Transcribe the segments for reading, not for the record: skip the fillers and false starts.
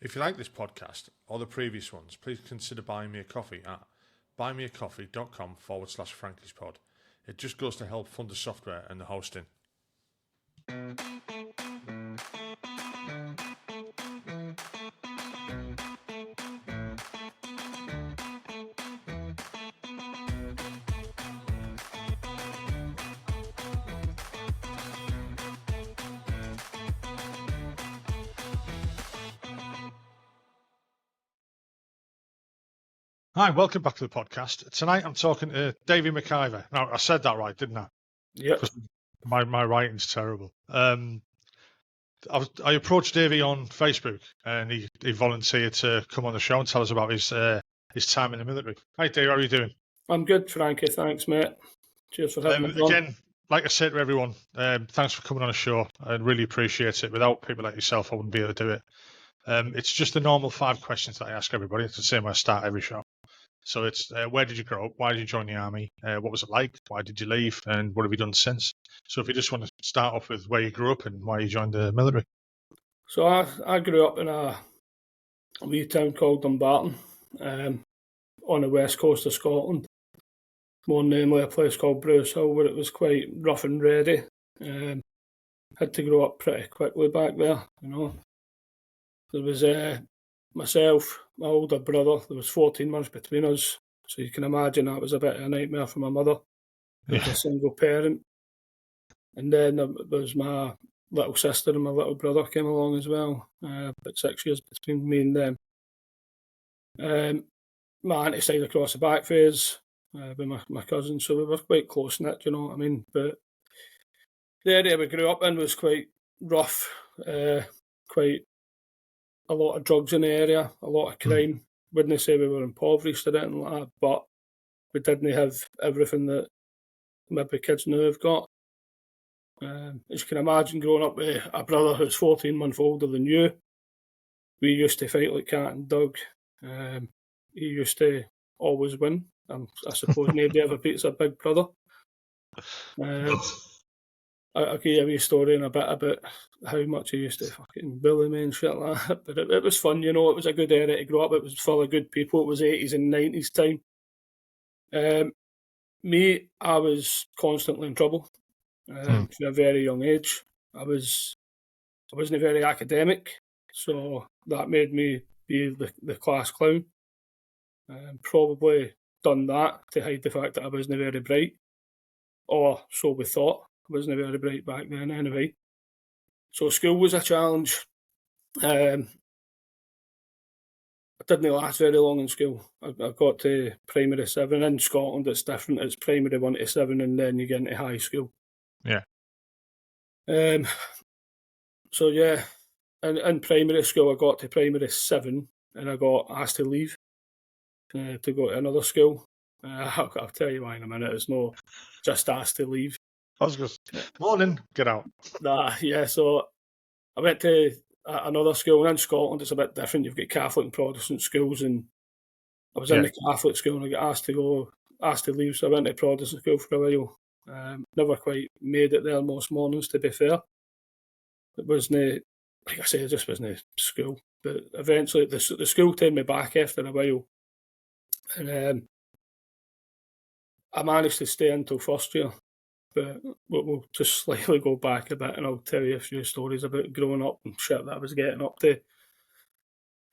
If you like this podcast or the previous ones, please consider buying me a coffee at buymeacoffee.com/Frankie'sPod. It just goes to help fund the software and the hosting. Hi, welcome back to the podcast. Tonight I'm talking to Davie McIvor. Now, I said that right, didn't I? Yep. My writing's terrible. I approached Davie on Facebook and he volunteered to come on the show and tell us about his time in the military. Hi, Dave, how are you doing? I'm good, Frankie. Thanks, mate. Cheers for having me on. Again, like I said to everyone, thanks for coming on the show. I really appreciate it. Without people like yourself, I wouldn't be able to do it. It's just the normal 5 questions that I ask everybody. It's the same way I start every show. So it's where did you grow up? Why did you join the army? What was it like? Why did you leave? And what have you done since? So if you just want to start off with where you grew up and why you joined the military. So I grew up in a wee town called Dumbarton, on the west coast of Scotland. More namely a place called Bruce Hill, where it was quite rough and ready. Had to grow up pretty quickly back there, you know. There was myself, my older brother. There was 14 months between us, so you can imagine that was a bit of a nightmare for my mother. I was a single parent. And then there was my little sister and my little brother came along as well, about 6 years between me and them. My auntie stayed across the back phase with my cousins, so we were quite close-knit, you know what I mean? But the area we grew up in was quite rough, quite a lot of drugs in the area, a lot of crime. Wouldn't say we were impoverished or anything like that, but we didn't have everything that maybe kids now have got. As you can imagine, growing up with a brother who's 14 months older than you, we used to fight like cat and dog. He used to always win. I suppose nobody ever beats a big brother. I'll give you a wee story in a bit about how much he used to fucking bully me and shit like that. But it was fun, you know. It was a good area to grow up. It was full of good people. It was 80s and 90s time. Me, I was constantly in trouble from a very young age. I wasn't very academic, so that made me be the class clown. Probably done that to hide the fact that I wasn't very bright, or so we thought. I wasn't very bright back then anyway. So school was a challenge. I didn't last very long in school. I got to primary 7. In Scotland it's different. It's primary 1 to 7 and then you get into high school. Yeah. So yeah, in primary school I got to primary 7 and I got asked to leave to go to another school. I'll tell you why in a minute. It's not just asked to leave. I was just, morning, get out. Yeah, so I went to another school, and in Scotland it's a bit different. You've got Catholic and Protestant schools, and I was in the Catholic school and I got asked to leave, so I went to Protestant school for a while. Never quite made it there most mornings, to be fair. It wasn't, like I say, it just wasn't school. But eventually the school turned me back after a while. And I managed to stay until first year. But we'll just slightly go back a bit and I'll tell you a few stories about growing up and shit that I was getting up to.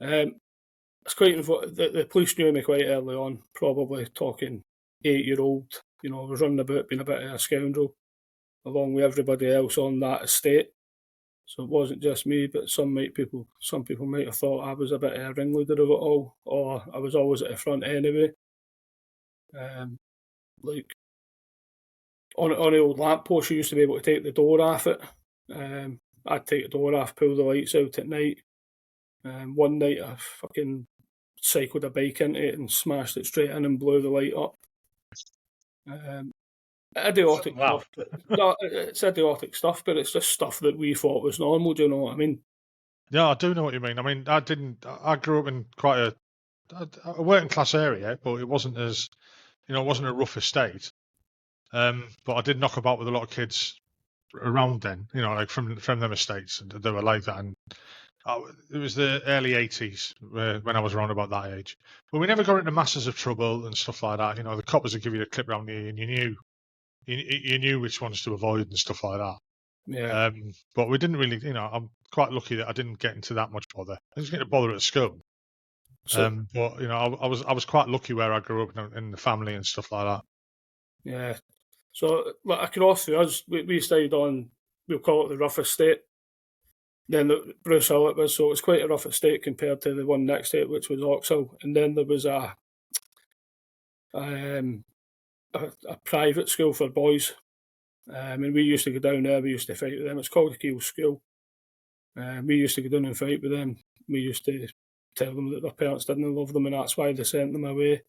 It's quite the police knew me quite early on, probably talking 8-year-old. You know, I was running about being a bit of a scoundrel along with everybody else on that estate. So it wasn't just me, but some people might have thought I was a bit of a ringleader of it all, or I was always at the front anyway. Like on the old lamppost, you used to be able to take the door off it. I'd take the door off, pull the lights out at night. One night I fucking cycled a bike into it and smashed it straight in and blew the light up. Idiotic stuff. No, it's idiotic stuff, but it's just stuff that we thought was normal. Do you know what I mean? Yeah, I do know what you mean. I mean, I grew up in quite a working class area, but it wasn't as, it wasn't a rough estate. But I did knock about with a lot of kids around then, like from them estates, and they were like that. And it was the early 80s when I was around about that age. But we never got into masses of trouble and stuff like that. You know, the coppers would give you a clip round the ear and you knew which ones to avoid and stuff like that. Yeah. But we didn't really, you know, I'm quite lucky that I didn't get into that much bother. I was getting to bother at school. So, But you know, I was quite lucky where I grew up in the family and stuff like that. yeah. So, like, across through us, we stayed on, we'll call it the rough estate. Then Bruce Hill it was, so it was quite a rough estate compared to the one next to it, which was Oxhill. And then there was a private school for boys. And we used to go down there, we used to fight with them. It's called the Keel School. We used to go down and fight with them. We used to tell them that their parents didn't love them and that's why they sent them away.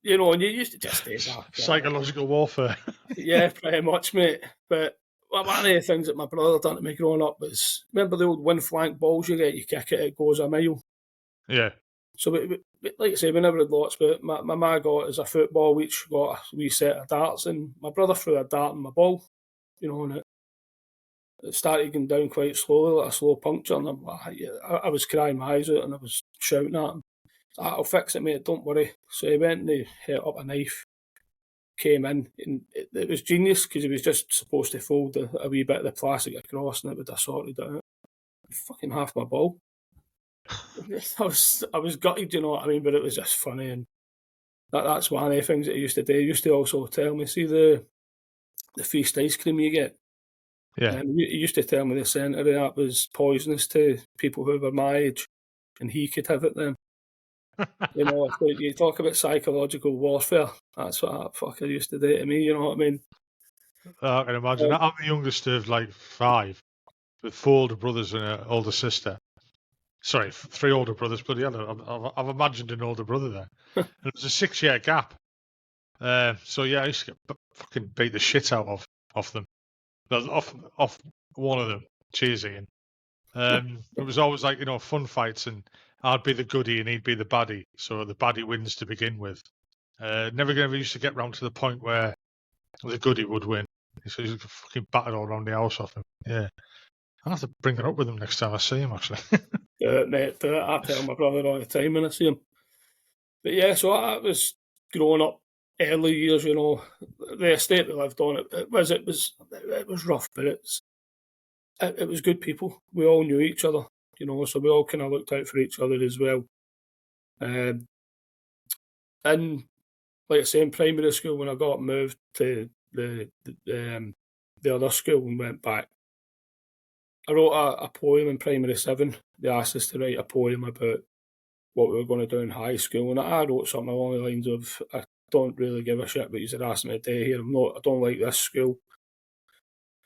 You know, and you used to just say that. Psychological warfare. Yeah, pretty much, mate. But one of the things that my brother done to me growing up was, remember the old one flank balls you get, you kick it, it goes a mile? Yeah. So, like I say, we never had lots, but my ma got as a football, we each got a wee set of darts, and my brother threw a dart in my ball, you know, and it started going down quite slowly, like a slow puncture, and I was crying my eyes out, and I was shouting at him, I'll fix it, mate, don't worry. So he went and he hit up a knife, came in, and it was genius, because he was just supposed to fold a wee bit of the plastic across, and it would have sorted it out. Fucking half my ball. I was gutted, you know what I mean, but it was just funny, and that's one of the things that he used to do. He used to also tell me, see the feast ice cream you get? Yeah. He used to tell me the centre of that was poisonous to people who were my age, and he could have it then. You know, so you talk about psychological warfare, that's what that fucker used to do to me, you know what I mean? I can imagine. I'm the youngest of like 5, with 4 older brothers and an older sister. Sorry, 3 older brothers. Bloody hell, I've imagined an older brother there. And it was a 6-year gap. So yeah, I used to get fucking beat the shit out of them. Off one of them, cheesy. And it was always like, you know, fun fights, and I'd be the goodie and he'd be the baddie. So the baddie wins to begin with. Never used to get round to the point where the goodie would win. So he's fucking battered all around the house off him. Yeah. I'll have to bring it up with him next time I see him, actually. Mate, I tell my brother all the time when I see him. But yeah, so I was growing up early years, you know, the estate we lived on, it was rough, but it was good people. We all knew each other, you know, so we all kind of looked out for each other as well. And like I say, in primary school, when I got moved to the other school and went back, I wrote a poem in primary 7. They asked us to write a poem about what we were going to do in high school, and I wrote something along the lines of, I don't really give a shit what you're asking me to do here. I don't like this school.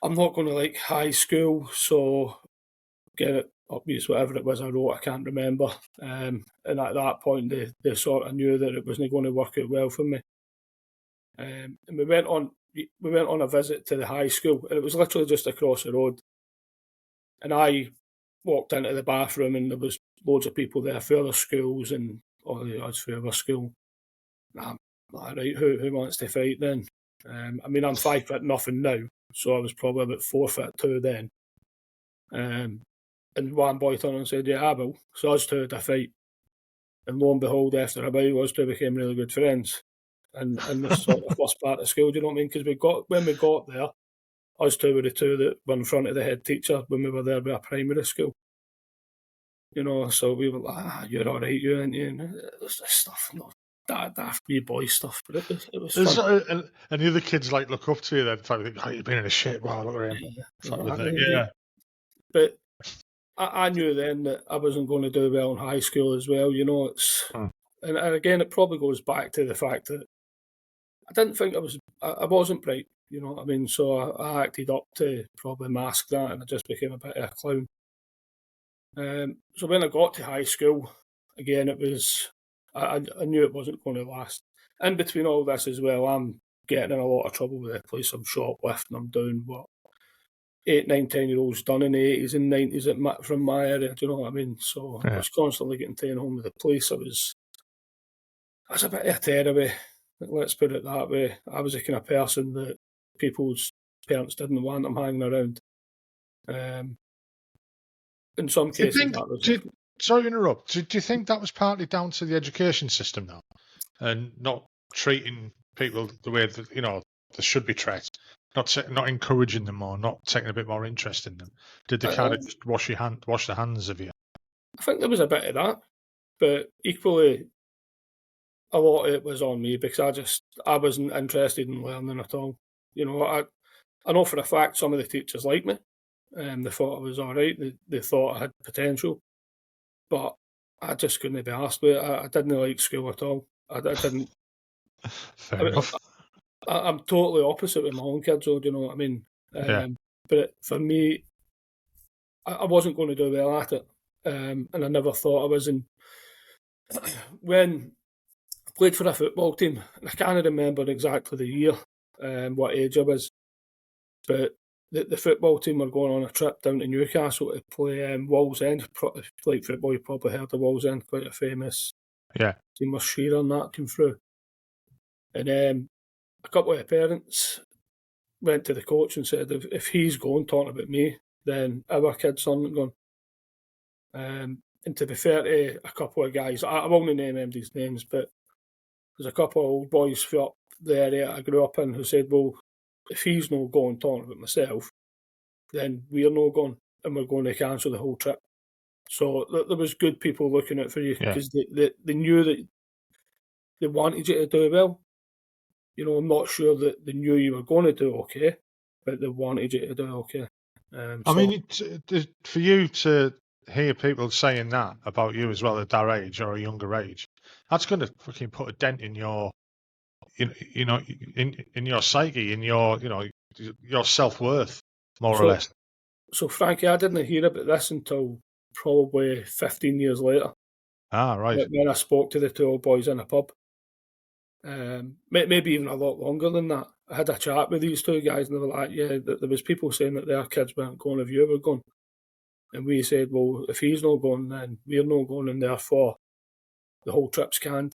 I'm not going to like high school, so get it up, use whatever it was I wrote, I can't remember. And at that point, they sort of knew that it wasn't going to work out well for me. And we went on a visit to the high school, and it was literally just across the road. And I walked into the bathroom, and there was loads of people there for other schools, and all the odds for other school. I'm like, right, who wants to fight then? I mean, I'm 5'0" now, so I was probably about 4'2" then. And one boy turned and said, yeah, I will. So us two had a fight. And lo and behold, after a while, us two became really good friends. And the sort of first part of school, do you know what I mean? Because when we got there, us two were the two that were in front of the head teacher when we were there with our primary school. You know, so we were like, you're all right, you, ain't you? And it was this stuff, daft wee boy stuff, but it was fun. And the other kids like look up to you then, think, oh, you've been in a shit. Wow, look at him. Yeah. But I knew then that I wasn't going to do well in high school as well. You know, and again, it probably goes back to the fact that I didn't think I wasn't bright. You know what I mean? So I acted up to probably mask that, and I just became a bit of a clown. So when I got to high school, again, it was I knew it wasn't going to last. In between all this as well, I'm getting in a lot of trouble with the place. I'm shoplifting. I'm doing what 8, 9, 10-year-olds done in the 80s and 90s from my area. Do you know what I mean? So I was constantly getting taken home with the police. I was a bit of a tearaway. Let's put it that way. I was the kind of person that people's parents didn't want them hanging around. in some Do you cases, think? that was Sorry to interrupt. Do you think that was partly down to the education system now, and not treating people the way that they should be treated, not encouraging them more, not taking a bit more interest in them? Did they kind of just wash the hands of you? I think there was a bit of that, but equally, a lot of it was on me because I wasn't interested in learning at all. I know for a fact some of the teachers liked me. They thought I was all right. They thought I had potential, but I just couldn't be asked with it. I didn't like school at all. I didn't. Fair enough. I'm totally opposite with my own kids, though. Do you know what I mean? Yeah. But for me, I wasn't going to do well at it, and I never thought I was. And when I played for a football team, I can't remember exactly the year, what age I was, but the football team were going on a trip down to Newcastle to play Wallsend. Like football, you probably heard of Wallsend, quite a famous team with Shearer and that came through. And a couple of the parents went to the coach and said, if he's going talking about me, then our kids aren't going. And to be fair to a couple of guys, I won't name anybody's names, but there's a couple of old boys from up the area I grew up in who said, well, if he's not going talking about myself, then we're not going and we're going to cancel the whole trip. So there was good people looking out for you because they knew that they wanted you to do well. I'm not sure that they knew you were going to do okay, but they wanted you to do okay. I mean, for you to hear people saying that about you as well at that age or a younger age, that's going to fucking put a dent in your, in your psyche, in your, your self-worth, more or less. So, Frankie, I didn't hear about this until probably 15 years later. Ah, right. When I spoke to the two old boys in a pub. Maybe even a lot longer than that. I had a chat with these two guys and they were like, yeah, there was people saying that their kids weren't going if you were going. And we said, well, if he's not going, then we're not going, and therefore the whole trip's canned.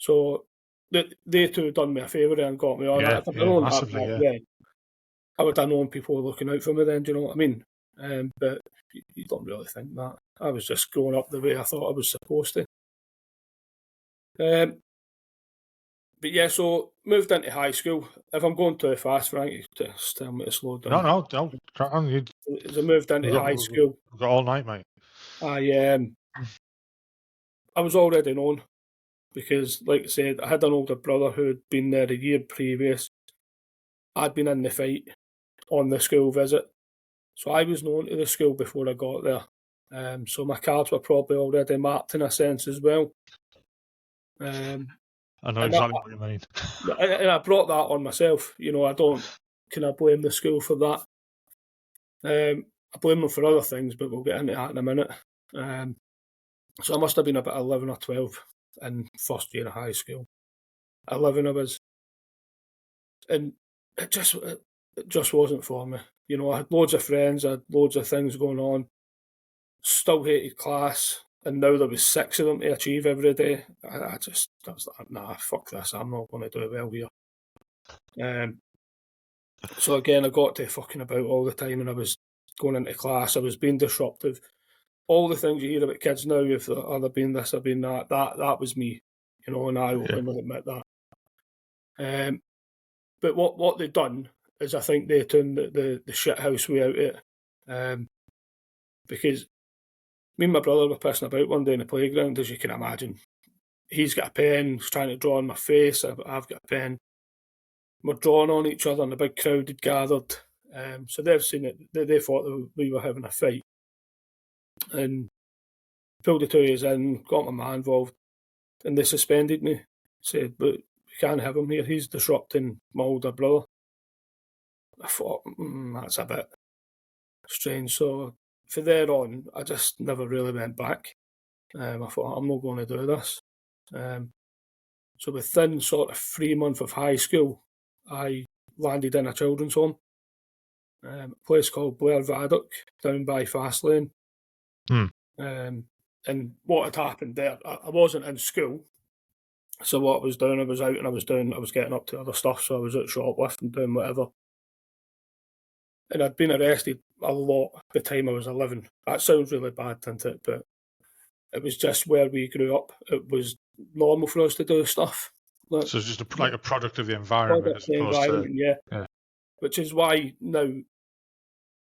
So they two done me a favour and got me on. Yeah, If I'd known massively, that then, I would have known people were looking out for me then, do you know what I mean? But you don't really think that. I was just growing up the way I thought I was supposed to. But yeah, so moved into high school. If I'm going too fast, Frank, just tell me to slow down. No, crack on. As I moved into high school, we've got all night, mate. I was already known because, like I said, I had an older brother who had been there a year previous. I'd been in the fight on the school visit, so I was known to the school before I got there. So my cards were probably already marked in a sense as well. I know exactly what you mean. And I brought that on myself. I don't kind of blame the school for that. I blame them for other things, but we'll get into that in a minute. So I must have been about 11 or 12 in first year of high school. 11 I was. And it just wasn't for me. I had loads of friends, I had loads of things going on. Still hated class. And now there was 6 of them to achieve every day. I was like, nah, fuck this. I'm not going to do well here. So again, I got to fucking about all the time and I was going into class. I was being disruptive. All the things you hear about kids now, if they're being this or being that was me, and I openly admit that. But what they've done is I think they turned the shit house way out of it. Because me and my brother were pissing about one day in the playground, as you can imagine. He's got a pen, he's trying to draw on my face, I've got a pen. We're drawing on each other and a big crowd had gathered. So they've seen it, they thought that we were having a fight. And pulled the 2 years in, got my man involved, and they suspended me. Said, but we can't have him here, he's disrupting my older brother. I thought, that's a bit strange. So for there on, I just never really went back. I thought, I'm not going to do this. So within sort of 3 months of high school, I landed in a children's home, a place called Blair Vaddock, down by Fastlane. And what had happened there, I wasn't in school. So what I was doing, I was out and I was getting up to other stuff. So I was at shoplifting, doing whatever. And I'd been arrested a lot the time I was 11. That sounds really bad, doesn't it? But it was just where we grew up. It was normal for us to do stuff. So it's just like a product of the environment as opposed to... Yeah. Which is why now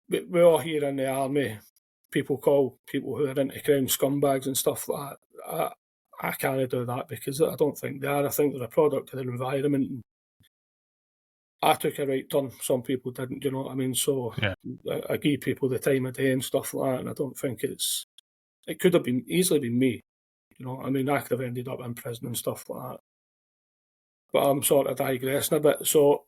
we're all here in the army. People call people who are into crime scumbags and stuff like that. I can't do that because I don't think they are. I think they're a product of their environment. And I took a right turn. Some people didn't, you know what I mean? So I give people the time of day and stuff like that, and I don't think it could have easily been me. You know what I mean? I could have ended up in prison and stuff like that. But I'm sort of digressing a bit. So,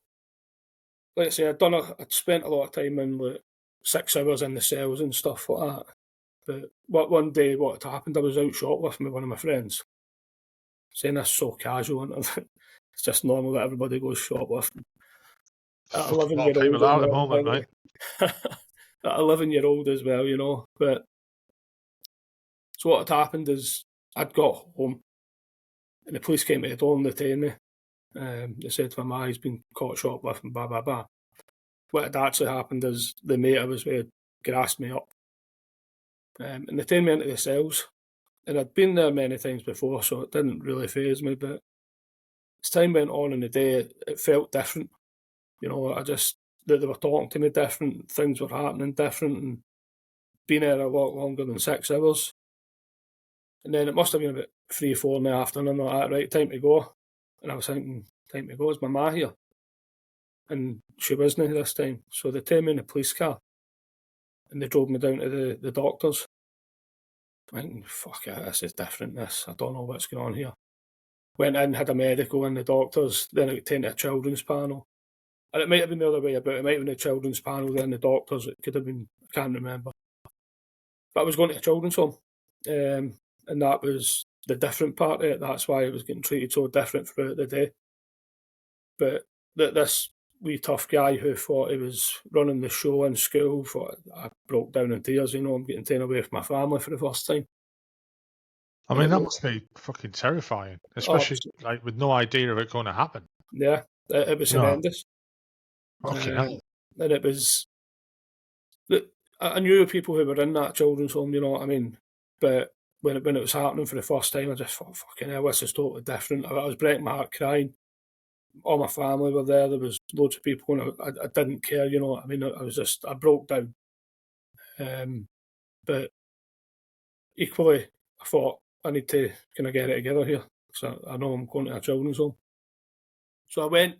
let's say I'd spent a lot of time in like 6 hours in the cells and stuff like that. But one day, what had happened, I was out shoplifting with one of my friends. Saying this so casual, and it's just normal that everybody goes shoplifting. At 11-year-old, people are at the moment, right? At 11-year-old as well, you know. But so what had happened is I'd got home, and the police came to the door and detained me. They said to my he's been caught shoplifting, blah blah blah. What had actually happened is the mate I was with grassed me up, and they taken me into the cells. And I'd been there many times before, so it didn't really faze me. But as time went on in the day, it felt different. You know, they were talking to me different, things were happening different, and been there a lot longer than 6 hours. And then it must have been about 3 or 4 in the afternoon, like that, right, time to go. And I was thinking, time to go, is my ma here? And she wasn't this time. So they took me in a police car, and they drove me down to the doctors. I'm thinking, fuck it, this is different, this. I don't know what's going on here. Went in, had a medical in the doctors, then I got taken to a children's panel. And it might have been the other way about. It might have been a children's panel, then the doctors. It could have been, I can't remember. But I was going to a children's home. And that was the different part of it. That's why I was getting treated so different throughout the day. But this wee tough guy who thought he was running the show in school, I broke down in tears, you know, I'm getting taken away from my family for the first time. I mean, that must be fucking terrifying, especially like with no idea of it going to happen. Yeah, it was horrendous. Okay. And it was... I knew people who were in that children's home, you know what I mean? But when it was happening for the first time, I just thought, fucking hell, this is totally different. I was breaking my heart crying. All my family were there. There was loads of people, and I didn't care, you know what I mean? I broke down. But equally, I thought, I need to kind of get it together here, because I know I'm going to a children's home. So I went.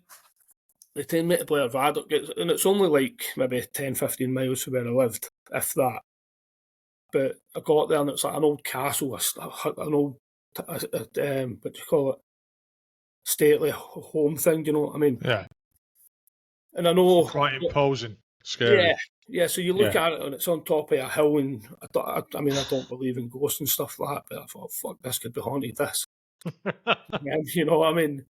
They took me to Blair Vaddock, and it's only like maybe 10, 15 miles from where I lived, if that. But I got there, and it's like an old castle, an old, what do you call it, stately home thing, you know what I mean? Yeah. And I know... Quite imposing, scary. Yeah, so you look at it, and it's on top of a hill, and I mean, I don't believe in ghosts and stuff like that, but I thought, fuck, this could be haunted, this. You know what I mean?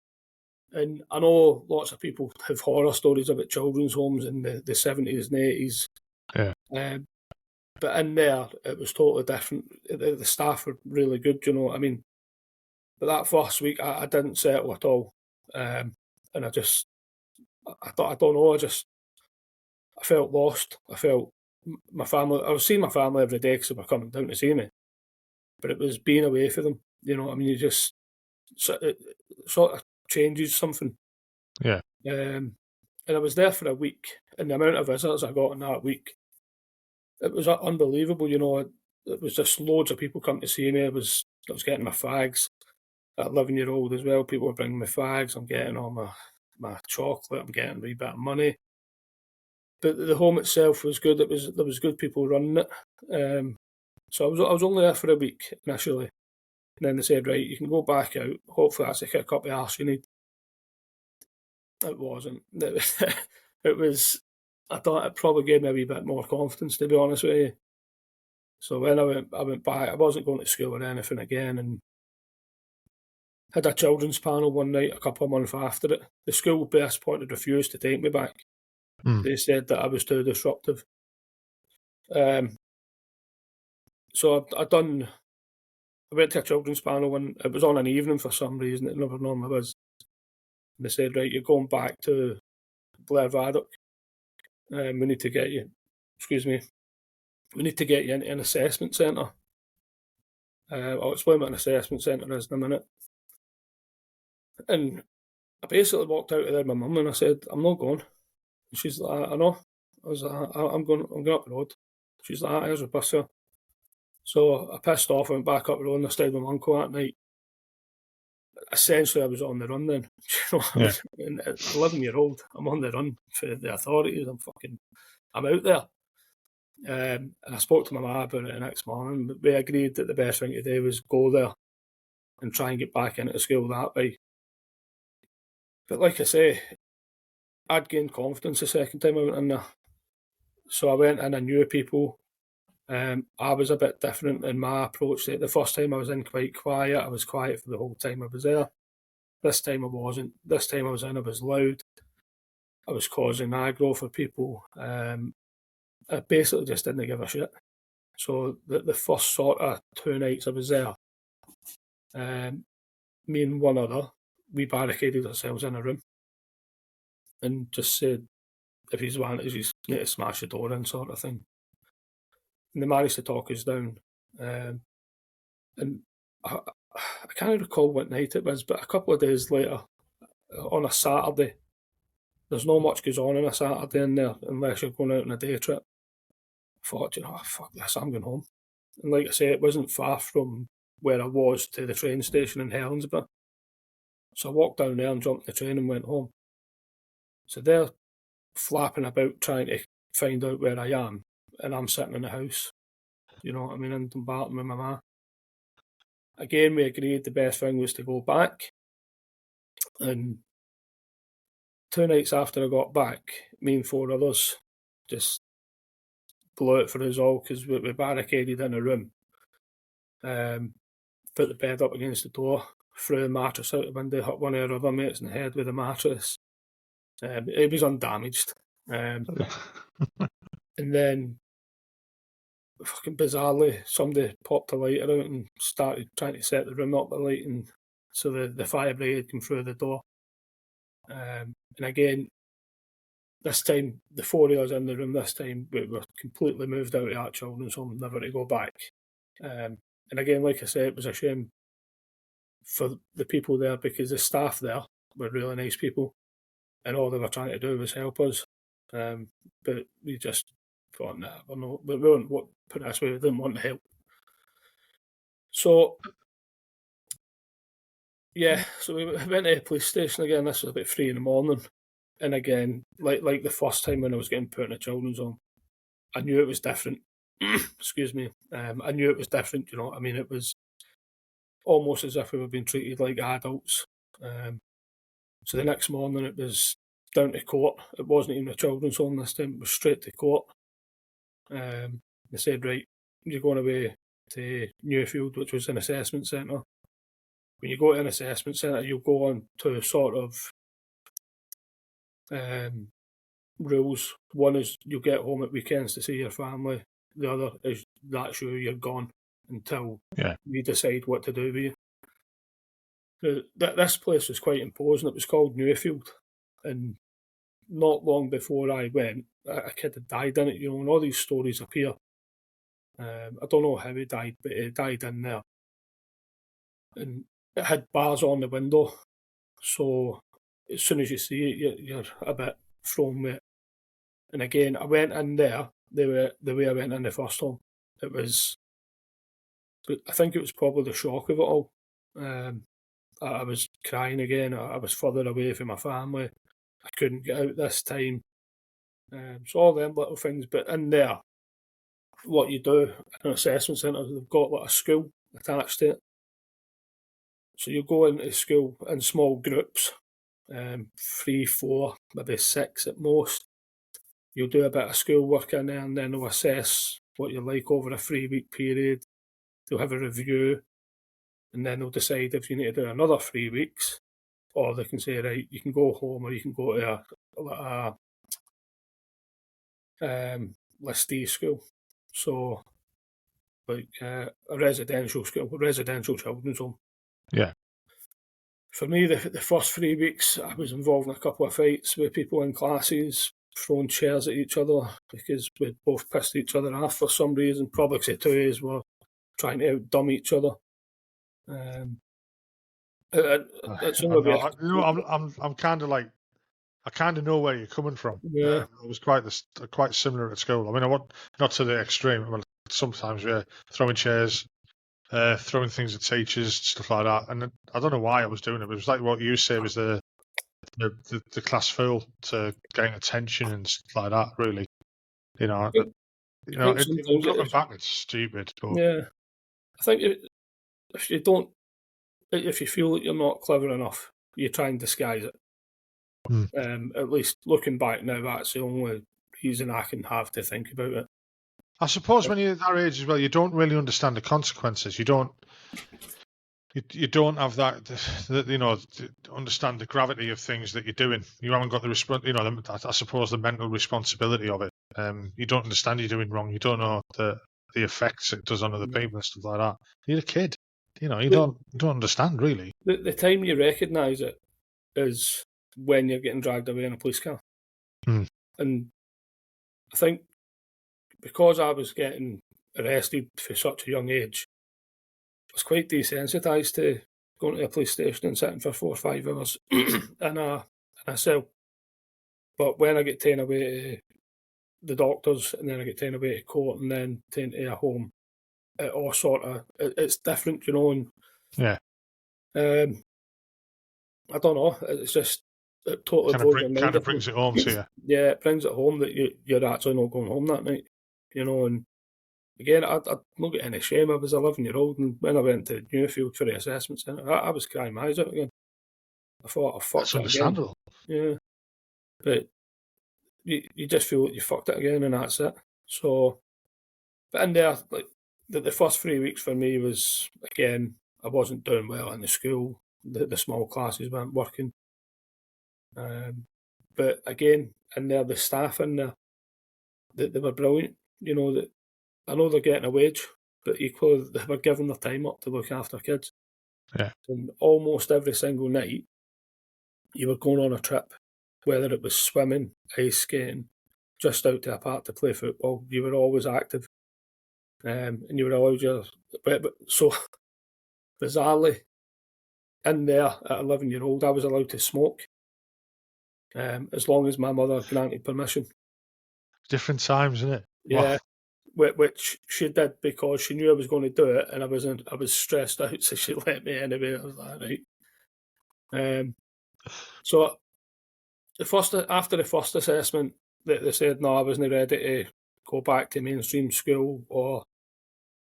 And I know lots of people have horror stories about children's homes in the 70s and 80s. Yeah. But in there, it was totally different. The staff were really good, you know what I mean? But that first week, I didn't settle at all. And I don't know, I felt lost. I felt my family, I was seeing my family every day because they were coming down to see me. But it was being away from them, you know what I mean? It sort of changes something. Yeah. And I was there for a week, and the amount of visitors I got in that week, it was unbelievable, you know. It was just loads of people coming to see me. I was getting my fags. At 11-year-old as well, people were bringing me fags. I'm getting all my chocolate. I'm getting a wee bit of money. But the home itself was good. There was good people running it. So I was only there for a week initially. And then they said, right, you can go back out. Hopefully that's a kick up the arse you need. It wasn't. It was... I thought it probably gave me a wee bit more confidence, to be honest with you. So when I went back, I wasn't going to school or anything again, and had a children's panel one night a couple of months after it. The school by this point had refused to take me back. They said that I was too disruptive. So I went to a children's panel, and it was on an evening for some reason. It never normally was. And they said, right, you're going back to Blair Vaddock. we need to get you, we need to get you into an assessment centre. I'll explain what an assessment centre is in a minute. And I basically walked out of there with my mum and I said, I'm not going. And she's like, I know. I was like, I'm going up the road. She's like, here's a bus here. So I pissed off, I went back up the road and I stayed with my uncle that night. Essentially, I was on the run then. You know, Yeah. I mean, 11-year-old, I'm on the run for the authorities. I'm out there. And I spoke to my mum about it the next morning. But we agreed that the best thing to do was go there and try and get back into school that way. But like I say, I'd gained confidence the second time I went in there. So I went in, I knew people. I was a bit different in my approach. The first time I was in quite quiet. I was quiet for the whole time I was there. This time I wasn't. This time I was in, I was loud. I was causing aggro for people. I basically just didn't give a shit. So the first sort of 2 nights I was there, me and one other, we barricaded ourselves in a room and just said, if he's wanted, you need to smash the door in, sort of thing. And they managed to talk us down. And I can't recall what night it was, but a couple of days later, on a Saturday, there's not much goes on a Saturday in there unless you're going out on a day trip. I thought, fuck this, I'm going home. And like I say, it wasn't far from where I was to the train station in Helensburgh. So I walked down there and jumped the train and went home. So they're flapping about trying to find out where I am, and I'm sitting in the house, you know what I mean, in Dumbarton with my ma. Again, we agreed the best thing was to go back. And 2 nights after I got back, me and 4 others just blew it for us all because we barricaded in a room, put the bed up against the door, threw the mattress out the window, hit one of our other mates in the head with the mattress. It was undamaged. And then, fucking bizarrely, somebody popped a lighter out and started trying to set the room up with light, and so the fire brigade came through the door. And again, this time, the 4 of us in the room, this time, we were completely moved out of that children's home, never to go back. And again, like I said, it was a shame for the people there because the staff there were really nice people and all they were trying to do was help us. But we just thought, nah, we wouldn't, put it this way, we didn't want to help. So, yeah, so we went to the police station again. This was about 3 a.m. And again, like the first time when I was getting put in a children's home, I knew it was different. Excuse me. I knew it was different, you know what I mean? It was almost as if we were being treated like adults. So the next morning it was down to court. It wasn't even a children's home this time, it was straight to court. They said, right, you're going away to Newfield, which was an assessment centre. When you go to an assessment centre, you'll go on to sort of rules. One is you'll get home at weekends to see your family. The other is that's you're gone until we decide what to do with you. This place was quite imposing. It was called Newfield, and not long before I went, a kid had died in it, you know, and all these stories appear. I don't know how he died, but he died in there. And it had bars on the window, so as soon as you see it, you're a bit thrown with it. And again, I went in there the way I went in the first time. It was, I think it was probably the shock of it all. I was crying again. I was further away from my family. I couldn't get out this time. So all them little things. But in there, what you do in an assessment centre, they've got like a school attached to it. So you go into school in small groups, 3, 4, maybe 6 at most. You'll do a bit of school work in there, and then they'll assess what you're like over a 3-week period. They'll have a review, and then they'll decide if you need to do another 3 weeks, or they can say, right, you can go home, or you can go to a listee school. So, like a residential school, residential children's home. Yeah. For me, the first 3 weeks, I was involved in a couple of fights with people in classes. throwing chairs at each other because we both pissed each other off for some reason. Probably because the two of us were trying to outdumb each other. It's only I'm kind of like, I kind of know where you're coming from. Yeah. It was quite similar at school. I mean, I want not to the extreme. Well, sometimes throwing chairs, throwing things at teachers, stuff like that. And I don't know why I was doing it. But it was like what you say was the class fool to gain attention and stuff like that. Really, looking back, it's stupid. But yeah, I think if you feel that you're not clever enough, you try and disguise it. At least looking back now, that's the only reason I can have to think about it. I suppose when you're at that age as well, you don't really understand the consequences. You don't have that, understand the gravity of things that you're doing. You haven't got I suppose the mental responsibility of it. You don't understand you're doing wrong. You don't know the effects it does on other people and stuff like that. You're a kid. You don't understand really. The time you recognise it is when you're getting dragged away in a police car. And I think because I was getting arrested for such a young age, I was quite desensitised to going to a police station and sitting for 4 or 5 hours in a cell. But when I get taken away to the doctors and then I get taken away to court and then taken to a home, it all it's different, And yeah, I don't know. It's just it totally kind of brings it home to you. Yeah, it brings it home that you're actually not going home that night, And again, I'd not got any shame. I was 11-year-old, and when I went to Newfield for the assessment centre, I was crying my eyes out again. I thought, I fucked it understandable. Again. Yeah, but you just feel like you fucked it again, and that's it. So, but in there, like the first 3 weeks for me was, again, I wasn't doing well in the school. The small classes weren't working. But again, in there, the staff in there, they were brilliant. That I know they're getting a wage, but equally they were giving their time up to look after kids. Yeah. And almost every single night, you were going on a trip, whether it was swimming, ice skating, just out to a park to play football. You were always active, and you were allowed But so bizarrely, in there at 11-year-old, I was allowed to smoke, as long as my mother granted permission. Different times, isn't it? Yeah. Wow. Which she did because she knew I was going to do it, and I was stressed out, so she let me anyway. I was like, right. So after the first assessment, they said no, I wasn't ready to go back to mainstream school or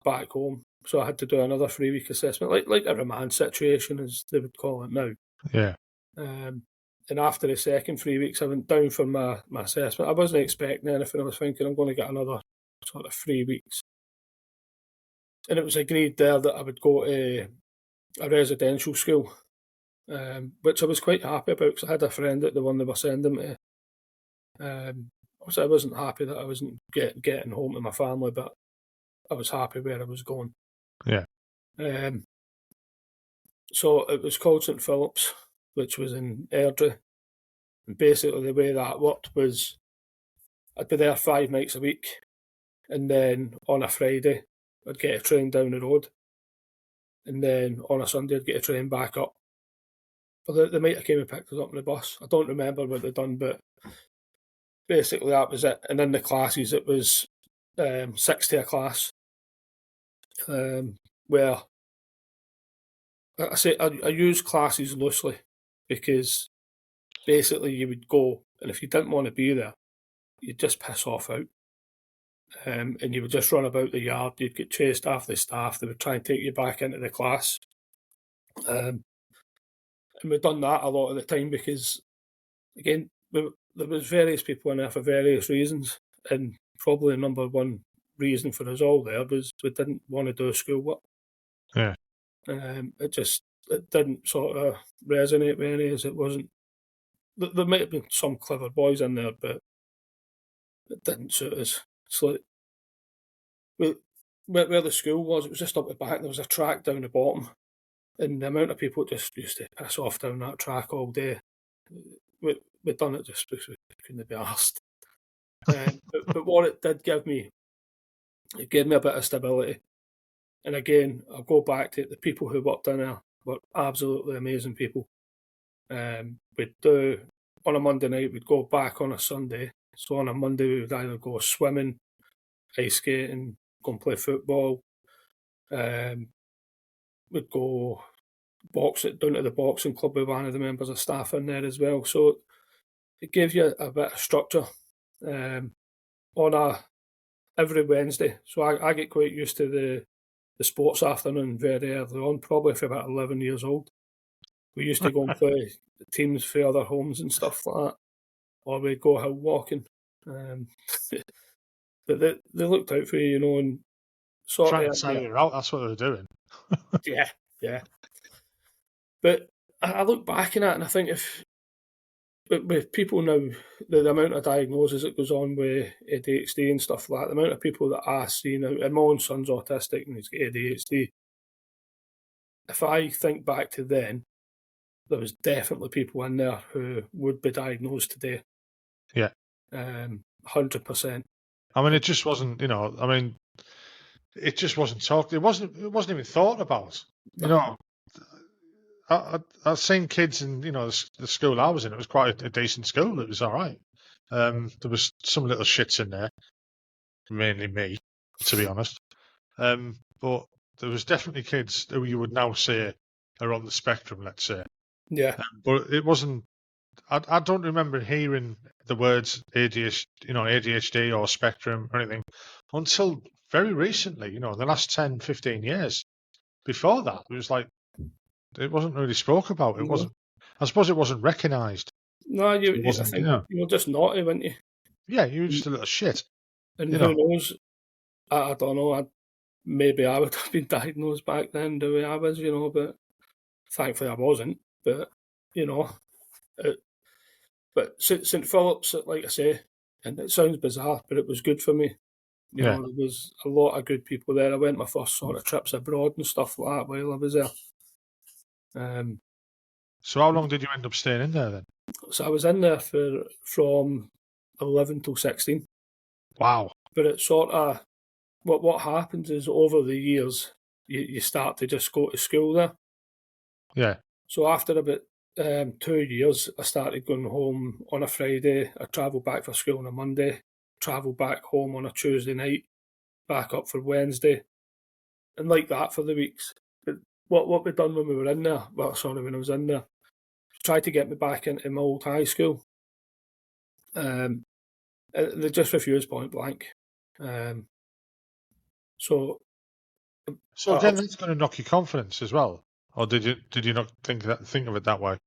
back home. So I had to do another 3-week assessment, like a remand situation, as they would call it now. Yeah. And after the second 3 weeks, I went down for my assessment. I wasn't expecting anything. I was thinking I'm going to get another sort of 3 weeks. And it was agreed there that I would go to a residential school, which I was quite happy about because I had a friend at the one they were sending me to. I wasn't happy that I wasn't getting home to my family, but I was happy where I was going. Yeah. So it was called St Philip's, which was in Airdrie. And basically the way that worked was I'd be there 5 nights a week, and then on a Friday I'd get a train down the road, and then on a Sunday I'd get a train back up. But they might have came and picked us up on the bus. I don't remember what they'd done, but basically that was it. And in the classes it was 60 a class, where I use classes loosely because basically you would go, and if you didn't want to be there, you'd just piss off out. And you would just run about the yard. You'd get chased after the staff. They would try and take you back into the class. And we've done that a lot of the time because, again, there was various people in there for various reasons. And probably the number one reason for us all there was we didn't want to do schoolwork. Yeah. It didn't sort of resonate with any, as it wasn't. There might have been some clever boys in there, but it didn't suit us. So where the school was, it was just up the back. There was a track down the bottom, and the amount of people just used to piss off down that track all day we done it just because we couldn't be arsed. But what it did give me, it gave me a bit of stability. And again, I'll go back to the people who worked in there were absolutely amazing people. We'd do, on a Monday night, we'd go back on a Sunday. So on a Monday, we would either go swimming, ice skating, go and play football. We'd go down to the boxing club with one of the members of staff in there as well. So it gave you a bit of structure on every Wednesday. So I get quite used to the sports afternoon very early on, probably for about 11 years old. We used to go and play teams for other homes and stuff like that, or we'd go hill walking. But they looked out for you, and sort trying of to sell you out. That's what they were doing. Yeah. But I look back on it and I think if with people now, the amount of diagnoses that goes on with ADHD and stuff like that, the amount of people that I see now, and my own son's autistic and he's got ADHD. If I think back to then, there was definitely people in there who would be diagnosed today. Yeah. 100%. I mean, it just wasn't, it just wasn't talked. It wasn't even thought about. I've seen kids in, the school I was in. It was quite a decent school. It was all right. There was some little shits in there, mainly me, to be honest. But there was definitely kids who you would now say are on the spectrum, let's say. Yeah. But it wasn't. I don't remember hearing the words ADHD or spectrum or anything until very recently. The last 10, 15 years. Before that, it was like. It wasn't really spoke about. It wasn't. I suppose it wasn't recognised. No, I think you were just naughty, weren't you? Yeah, you were just a little shit. And who knows? I don't know. Maybe I would have been diagnosed back then the way I was, but thankfully I wasn't. But but St Philip's, like I say, and it sounds bizarre, but it was good for me. There was a lot of good people there. I went my first sort of trips abroad and stuff like that while I was there. So how long did you end up staying in there then? So I was in there from 11 till 16. Wow. But it's sort of, what happens is over the years, you start to just go to school there. Yeah. So after about 2 years, I started going home on a Friday. I travelled back for school on a Monday, travelled back home on a Tuesday night, back up for Wednesday, and like that for the weeks. But what we done when we were in there, when I was in there, tried to get me back into my old high school. They just refused point blank. So again, that's going to knock your confidence as well, or did you not think of it that way?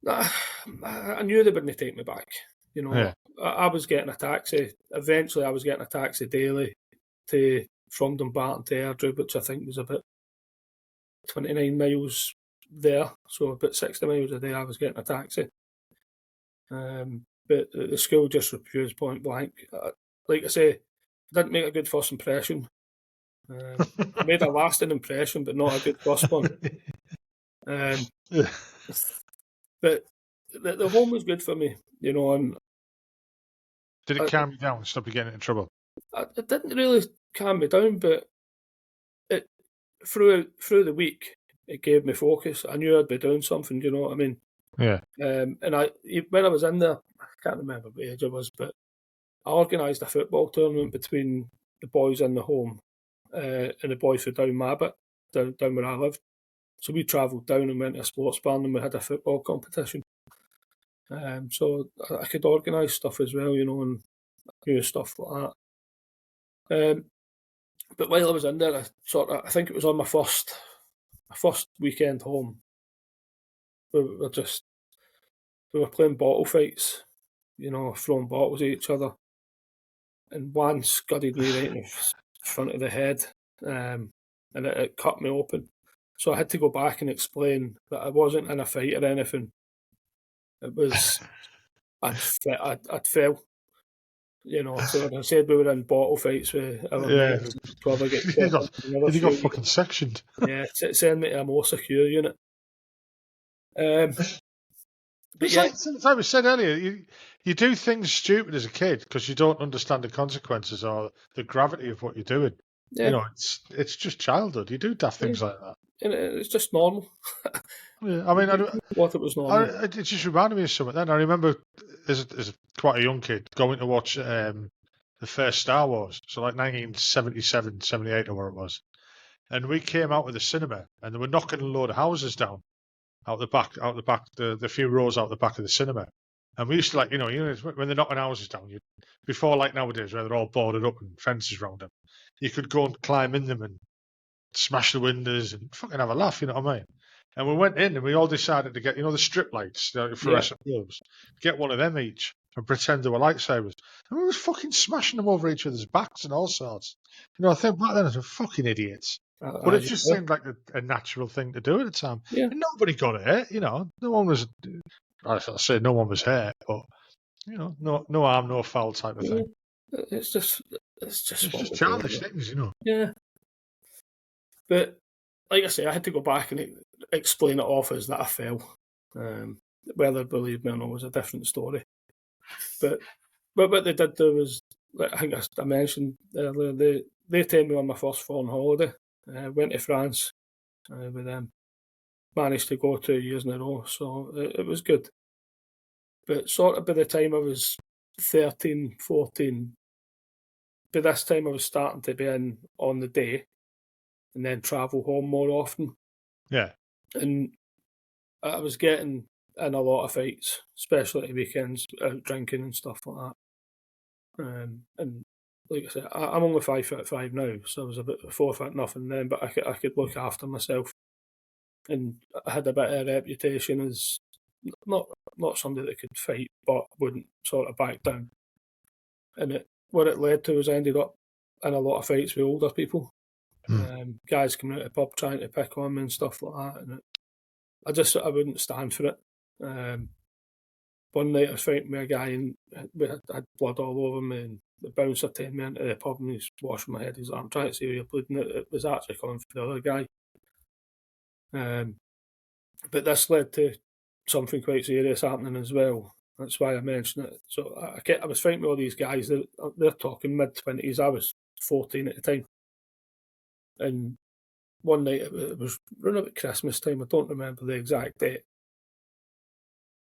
I knew they wouldn't take me back. I was getting a taxi. Eventually, I was getting a taxi daily from Dumbarton to Airdrie, which I think was about 29 miles there. So about 60 miles a day, I was getting a taxi. But the school just refused point blank. Like I say, I didn't make a good first impression. I made a lasting impression, but not a good first one. But the home was good for me, and did it calm you down and stop you getting into trouble? It didn't really calm me down, but it through the week it gave me focus. I knew I'd be doing something. You know what I mean? Yeah. And when I was in there, I can't remember what age I was, but I organised a football tournament between the boys in the home and the boys who down my bit, down where I lived. So we travelled down and went to a sports barn and we had a football competition. So I could organise stuff as well, and new stuff like that. But while I was in there, I think it was on my first weekend home. We were playing bottle fights, throwing bottles at each other, and one scudded me right in the front of the head, and it cut me open. So I had to go back and explain that I wasn't in a fight or anything. It was I'd fell. So when I said we were in bottle fights with our mates, probably get you got fucking sectioned. Yeah, send me to a more secure unit. But It's yeah, like we said earlier, you do things stupid as a kid because you don't understand the consequences or the gravity of what you're doing. yeah, You know, it's just childhood. You do daft yeah. things like that. And it's just normal. Yeah, I mean, You thought it was normal. it just reminded me of something. Then I remember as quite a young kid going to watch the first Star Wars, so like 1977, 78 or where it was, and we came out of the cinema and they were knocking a load of houses down out the back, the few rows out the back of the cinema. And we used to when they're knocking houses down, before like nowadays where they're all boarded up and fences around them, you could go and climb in them and smash the windows and fucking have a laugh, you know what I mean? And we went in and we all decided to get, the strip lights, the fluorescent bulbs, get one of them each and pretend they were lightsabers. And we was fucking smashing them over each other's backs and all sorts. I think back then I was fucking idiots. But it just seemed like a natural thing to do at the time. Yeah. And nobody got hurt, No one was, I say no one was hurt, but, no harm, no foul type of thing. It's just childish things, Yeah. But like I say, I had to go back and explain it off as that I fell. Whether believe me or not was a different story. But what they did do was, I think I mentioned earlier, they took me on my first foreign holiday. Went to France with them. Managed to go 2 years in a row, so it was good. But sort of by the time I was 13, 14, by this time I was starting to be in on the day and then travel home more often. Yeah. And I was getting in a lot of fights, especially at weekends, out drinking and stuff like that. And like I said, I'm only 5'5" now, so I was about 4 foot nothing then, but I could look after myself. And I had a bit of a reputation as not somebody that could fight, but wouldn't sort of back down. And what it led to was I ended up in a lot of fights with older people. Guys coming out of the pub trying to pick on me and stuff like that. And I wouldn't stand for it. One night I was fighting with a guy and I had blood all over me, and the bouncer taking me into the pub and he's washing my head. He's like, I'm trying to see where you're bleeding. It was actually coming from the other guy. But this led to something quite serious happening as well. That's why I mentioned it. So I was fighting with all these guys. They're talking mid-20s. I was 14 at the time. And one night, it was around about Christmas time. I don't remember the exact date.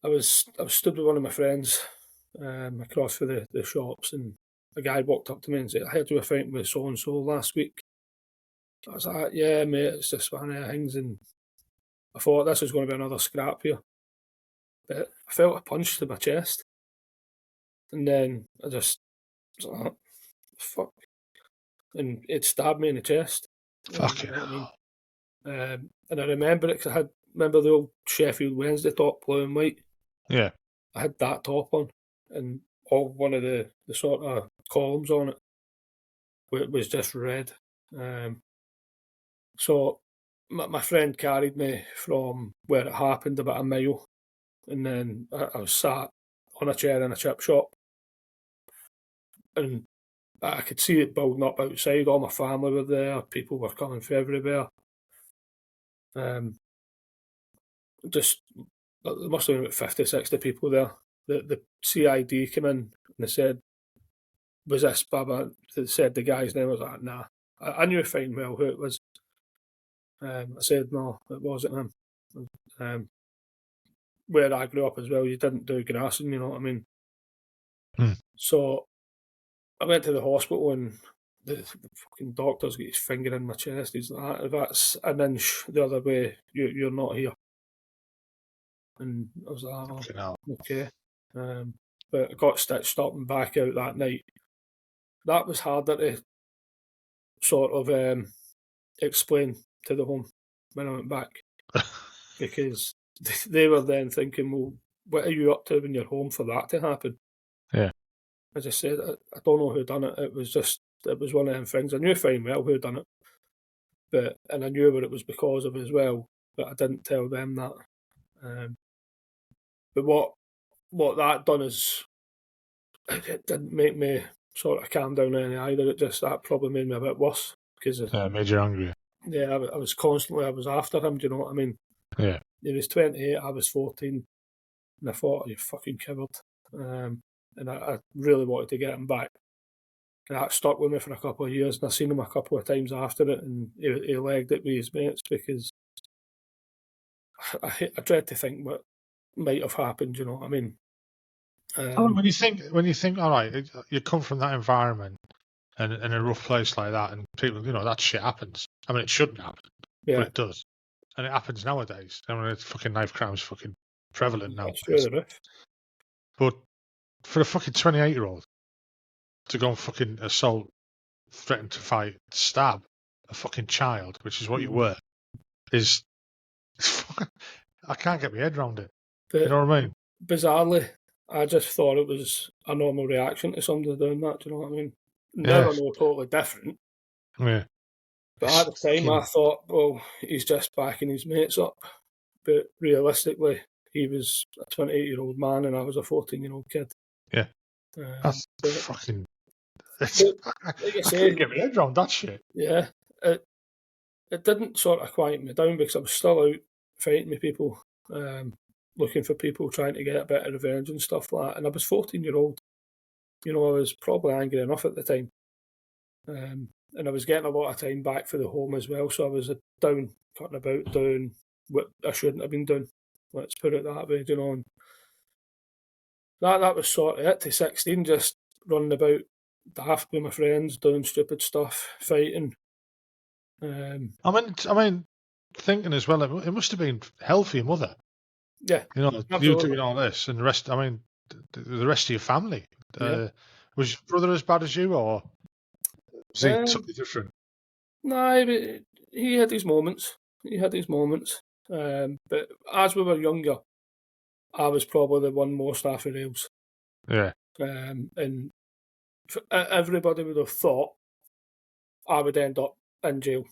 I was stood with one of my friends across for the shops, and a guy walked up to me and said, I heard you were fighting with so-and-so last week. I was like, yeah, mate, it's just one of the things. And I thought this was going to be another scrap here. But I felt a punch to my chest. And then I just was like, fuck. And it stabbed me in the chest. Fucking hell. I mean? And I remember it because remember the old Sheffield Wednesday top, blue and white? Yeah. I had that top on, and all one of the sort of columns on it was just red. So my friend carried me from where it happened about a mile, and then I was sat on a chair in a chip shop, and I could see it building up outside. All my family were there. People were coming from everywhere. Just there must have been about 50, 60 people there. The CID came in and they said, was this Baba? They said the guy's name. I was like, nah. I knew fine well who it was. I said, no, it wasn't him. Where I grew up as well, you didn't do grassing, you know what I mean? So I went to the hospital and the fucking doctor's got his finger in my chest. He's like, if that's an inch the other way, you're not here. And I was like, oh, okay. But I got stitched up and back out that night. That was harder to sort of explain to the home when I went back. Because they were then thinking, well, what are you up to when you're home for that to happen? Yeah. As I said, I don't know who done it. It was one of them things. I knew fine well who done it, and I knew what it was because of as well, but I didn't tell them that. But what that done is it didn't make me sort of calm down any either. That probably made me a bit worse because it made you angry. Yeah, I was after him. Do you know what I mean? Yeah. He was 28, I was 14. And I thought, you fucking coward. And I really wanted to get him back. And that stuck with me for a couple of years. And I seen him a couple of times after it, and he legged it with his mates because I dread to think what might have happened. You know what I mean? When you think, all right, you come from that environment and in a rough place like that, and people, that shit happens. I mean, it shouldn't happen, yeah, but it does, and it happens nowadays. I mean, it's fucking knife crime's fucking prevalent now. But for a fucking 28-year-old to go and fucking assault, threaten to fight, stab a fucking child, which is what you were, is I can't get my head around it. But you know what I mean? Bizarrely, I just thought it was a normal reaction to somebody doing that. Do you know what I mean? Now I know totally different. Yeah. But at the time, I thought, well, he's just backing his mates up. But realistically, he was a 28-year-old man and I was a 14-year-old kid. Yeah. That's fucking... I couldn't get my head around that shit. Yeah. It didn't sort of quiet me down because I was still out fighting with people, looking for people, trying to get a bit of revenge and stuff like that. And I was 14-year-old. I was probably angry enough at the time. And I was getting a lot of time back for the home as well, so I was down, cutting about, doing what I shouldn't have been doing. Let's put it that way, And that was sort of it to 16, just running about daft with my friends, doing stupid stuff, fighting. I mean, thinking as well, it must have been hell for your mother. Yeah, you doing all this, and the rest. I mean, the rest of your family. Was your brother as bad as you, or was he totally different? No, he had his moments. But as we were younger, I was probably the one most after rails. Yeah. And everybody would have thought I would end up in jail.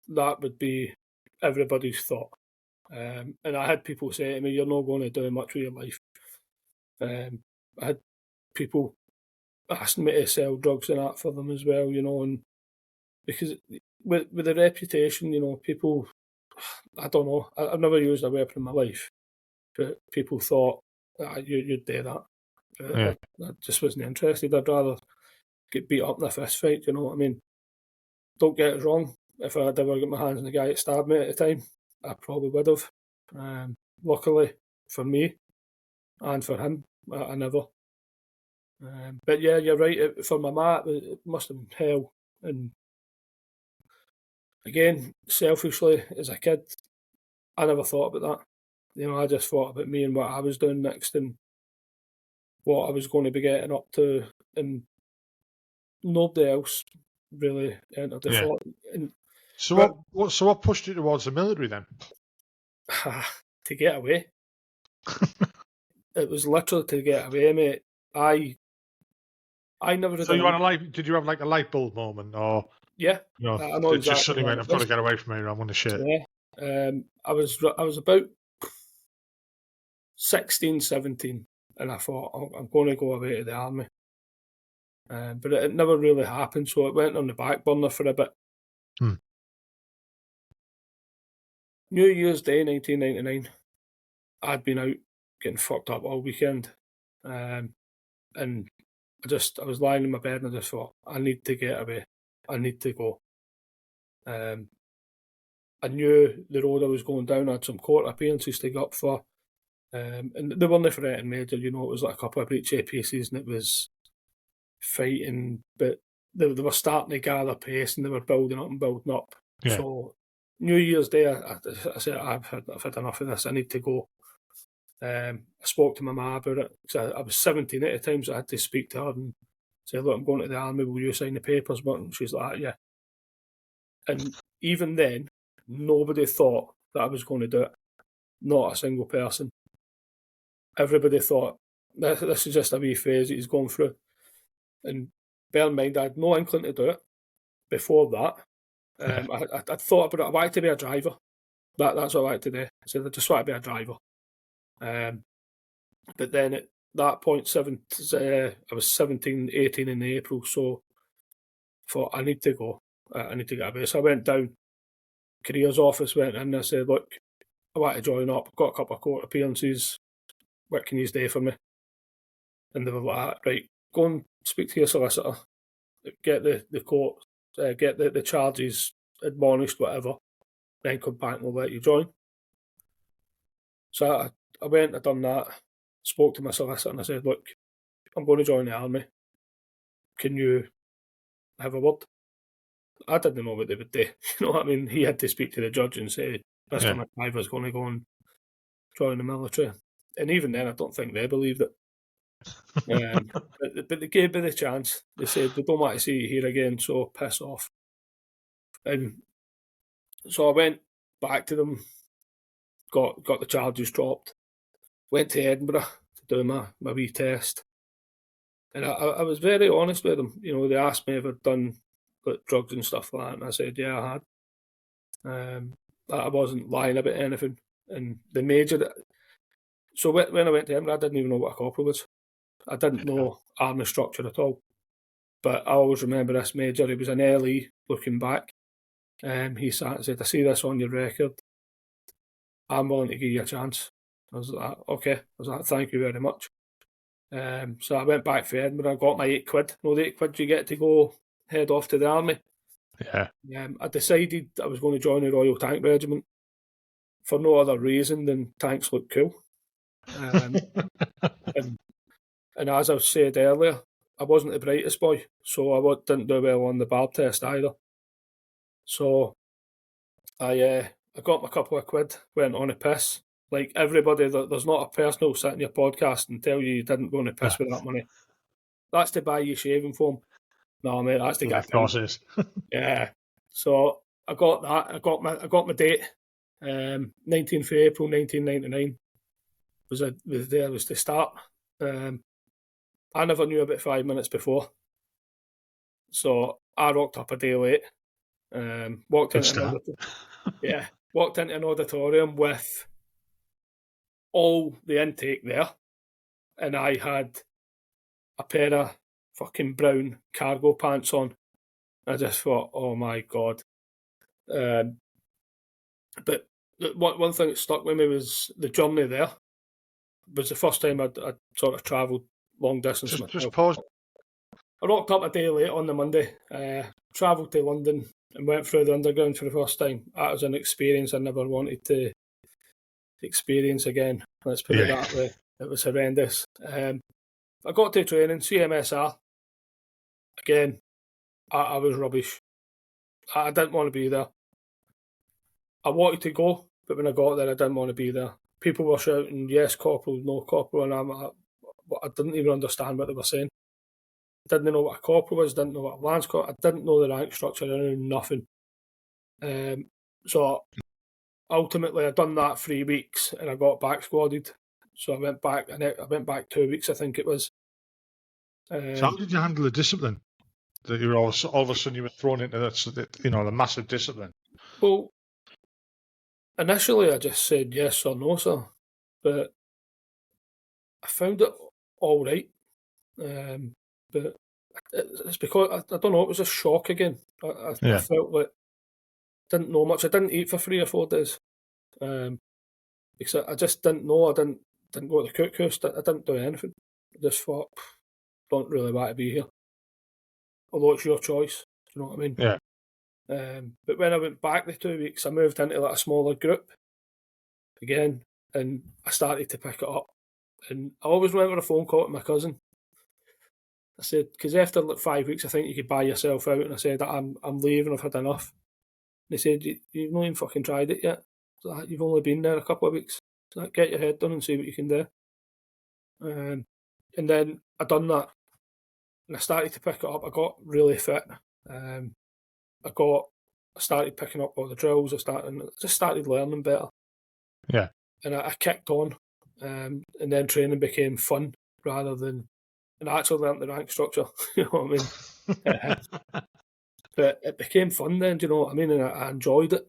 That would be everybody's thought. And I had people say to me, "You're not going to do much with your life." I had people asking me to sell drugs and that for them as well, and because with the reputation, people, I don't know, I've never used a weapon in my life, but people thought you'd do that. I just wasn't interested. I'd rather get beat up in a fist fight, you know what I mean? Don't get it wrong. If I'd ever got my hands on the guy that stabbed me at the time, I probably would have. Luckily for me and for him, I never. But yeah, you're right. For my ma, it must have been hell. And again, selfishly, as a kid, I never thought about that. I just thought about me and what I was doing next and what I was going to be getting up to, and nobody else really entered the thought. And so what pushed you towards the military then? To get away. It was literally to get away, mate. I never. So did you have like a light bulb moment, or yeah? I know exactly just suddenly went, I've got to get away from here. I want to shit. Yeah. I was about 16, 17, and I thought I'm going to go away to the army. But it never really happened, so it went on the back burner for a bit. New Year's Day, 1999. I'd been out getting fucked up all weekend, and I was lying in my bed and I just thought, I need to get away. I need to go. I knew the road I was going down. I had some court appearances to go up for. And they weren't for anything major, it was like a couple of breach pieces and it was fighting, but they were starting to gather pace and they were building up. Yeah. So New Year's Day, I said, I've had enough of this, I need to go. I spoke to my ma about it. So I was 17 at the time, so I had to speak to her and say, look, I'm going to the army, will you sign the papers? But she's like, yeah. And even then, nobody thought that I was going to do it. Not a single person. Everybody thought, this is just a wee phase that he's going through. And bear in mind, I had no inkling to do it before that. I thought about it. I wanted to be a driver. That's what I wanted to do. I said, I just want to be a driver. But then at that point, I was 17, 18 in April, so I thought, I need to go. I need to get away. So I went down, careers office, went in and I said, look, I want to join up. I've got a couple of court appearances. what can you do for me? And they were like, right, go and speak to your solicitor, get the court, get the charges admonished, whatever, then come back and we'll let you join. So I went and done that, spoke to my solicitor and I said, look, I'm going to join the army. Can you have a word? I didn't know what they would do. You know what I mean? He had to speak to the judge and say, Mr. McIvor's going to go and join the military. And even then, I don't think they believed it. But they gave me the chance. They said, we don't want to see you here again, so piss off. And so I went back to them, got the charges dropped, went to Edinburgh to do my wee test. And I was very honest with them. You know, they asked me if I'd done drugs and stuff like that, and I said, yeah, I had. I wasn't lying about anything. And the major... So when I went to Edinburgh, I didn't even know what a corporal was. I didn't know army structure at all. But I always remember this major. He was an LE looking back. He sat and said, I see this on your record. I'm willing to give you a chance. I was like, okay. I was like, thank you very much. So I went back for Edinburgh. I got my £8. You know, the £8 you get to go head off to the army. Yeah. I decided I was going to join the Royal Tank Regiment for no other reason than tanks look cool. And as I said earlier, I wasn't the brightest boy, so I didn't do well on the barb test either. So I got my couple of quid, went on a piss. Like everybody, there's not a person who'll sit in your podcast and tell you didn't go on a piss with that money. That's to buy you shaving foam. No, mate, that's to get of course it is. Yeah. So I got that. I got my date. 19th of April 1999 was the start. I never knew about 5 minutes before, so I rocked up a day late. Walked into an auditorium with all the intake there, and I had a pair of fucking brown cargo pants on. I just thought, oh my God. But one thing that stuck with me was the journey there. It was the first time I'd sort of travelled long distance myself. Just pause. I rocked up a day late on the Monday, travelled to London and went through the underground for the first time. That was an experience I never wanted to experience again. Let's put it that way. It was horrendous. I got to training, CMSR. Again, I was rubbish. I didn't want to be there. I wanted to go, but when I got there, I didn't want to be there. People were shouting, yes, corporal, no corporal, and I didn't even understand what they were saying. Didn't know what a corporal was, didn't know what a lance corporal, I didn't know the rank structure, I knew nothing. So ultimately, I'd done that 3 weeks, and I got back squadded. So I went back 2 weeks, I think it was. So how did you handle the discipline? That you were all of a sudden you were thrown into the massive discipline. Well, initially I just said yes or no, sir, but I found it all right. But it's because I don't know. It was a shock again. I felt like I didn't know much. I didn't eat for 3 or 4 days because I just didn't know. I didn't go to the cookhouse. I didn't do anything. I just thought, don't really want to be here. Although it's your choice, do you know what I mean? Yeah. But when I went back the 2 weeks, I moved into like a smaller group again, and I started to pick it up. And I always remember a phone call to my cousin. I said, because after like 5 weeks, I think you could buy yourself out. And I said, I'm leaving, I've had enough. And he said, you've not even fucking tried it yet. So you've only been there a couple of weeks. So get your head done and see what you can do. And then I done that. And I started to pick it up. I got really fit. I started picking up all the drills. I just started learning better. Yeah. And I kicked on. And then training became fun rather than... And I actually learnt the rank structure, you know what I mean? But it became fun then, do you know what I mean? And I enjoyed it.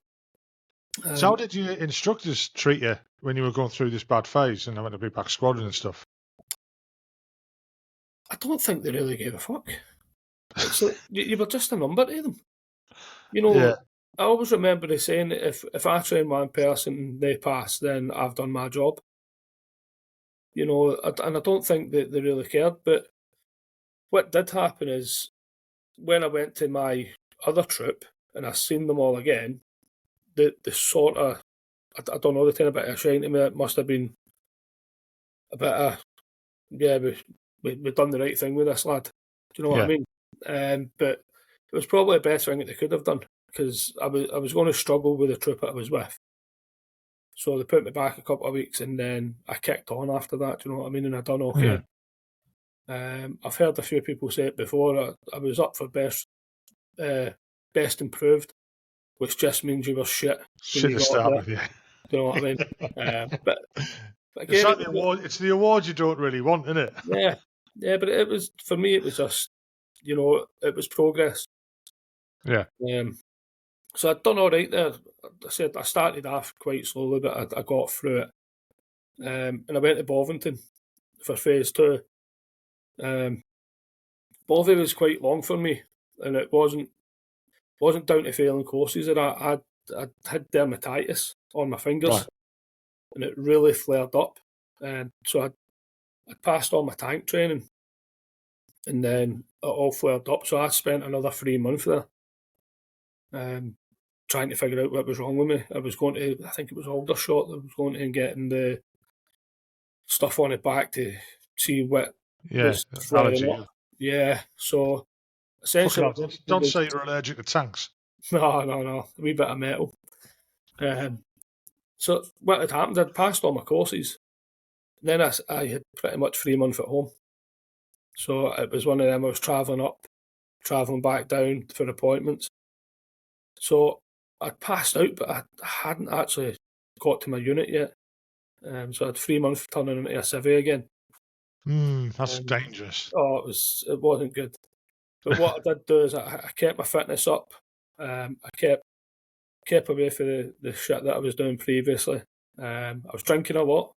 So how did your instructors treat you when you were going through this bad phase and having to be back squadron and stuff? I don't think they really gave a fuck. It's like, you were just a number to them. You know, I always remember they saying that if I train one person and they pass, then I've done my job. you know, and I don't think that they really cared. But what did happen is when I went to my other troop and I seen them all again, the sort of, I don't know, they turned a bit of a shine to me. It must have been a bit of, yeah, we've done the right thing with this lad. Do you know what I mean? But it was probably the best thing that they could have done, because I was going to struggle with the troop that I was with. So they put me back a couple of weeks, and then I kicked on after that. Do you know what I mean? And I done okay. I've heard a few people say it before. I was up for best improved, which just means you were shit when you got up there. With you. Do you know what I mean? But again, it's it's the award you don't really want, isn't it? Yeah, but it was, for me, it was just, you know, it was progress. Yeah. So I'd done all right there. I said I started off quite slowly, but I got through it. And I went to Bovington for phase 2. Bovie was quite long for me, and it wasn't down to failing courses. And I had dermatitis on my fingers, and it really flared up. So I passed all my tank training, and then it all flared up. So I spent another 3 months there, trying to figure out what was wrong with me. I was going to, I think it was Aldershot, I was going to and getting the stuff on it back to see what was flaring up. Yeah, so essentially... Don't say you're allergic to tanks. No, a wee bit of metal. So what had happened, I'd passed all my courses. Then I had pretty much 3 months at home. So it was one of them, I was travelling up, travelling back down for appointments. So I'd passed out, but I hadn't actually got to my unit yet. So I had 3 months turning into a civvy again. That's dangerous. Oh, it wasn't good. But what I did do is I kept my fitness up. I kept away from the shit that I was doing previously. I was drinking a lot,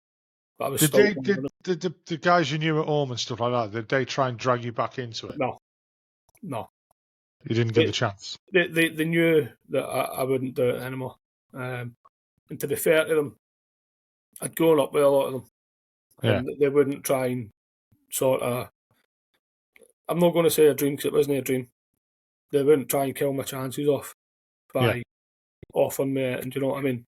but I was did the guys you knew at home and stuff like that, did they try and drag you back into it? No. You didn't get the chance? They knew that I wouldn't do it anymore. And to be fair to them, I'd grown up with a lot of them. And they wouldn't try and sort of... I'm not going to say a dream, because it wasn't a dream. They wouldn't try and kill my chances off by offering me it, and do you know what I mean?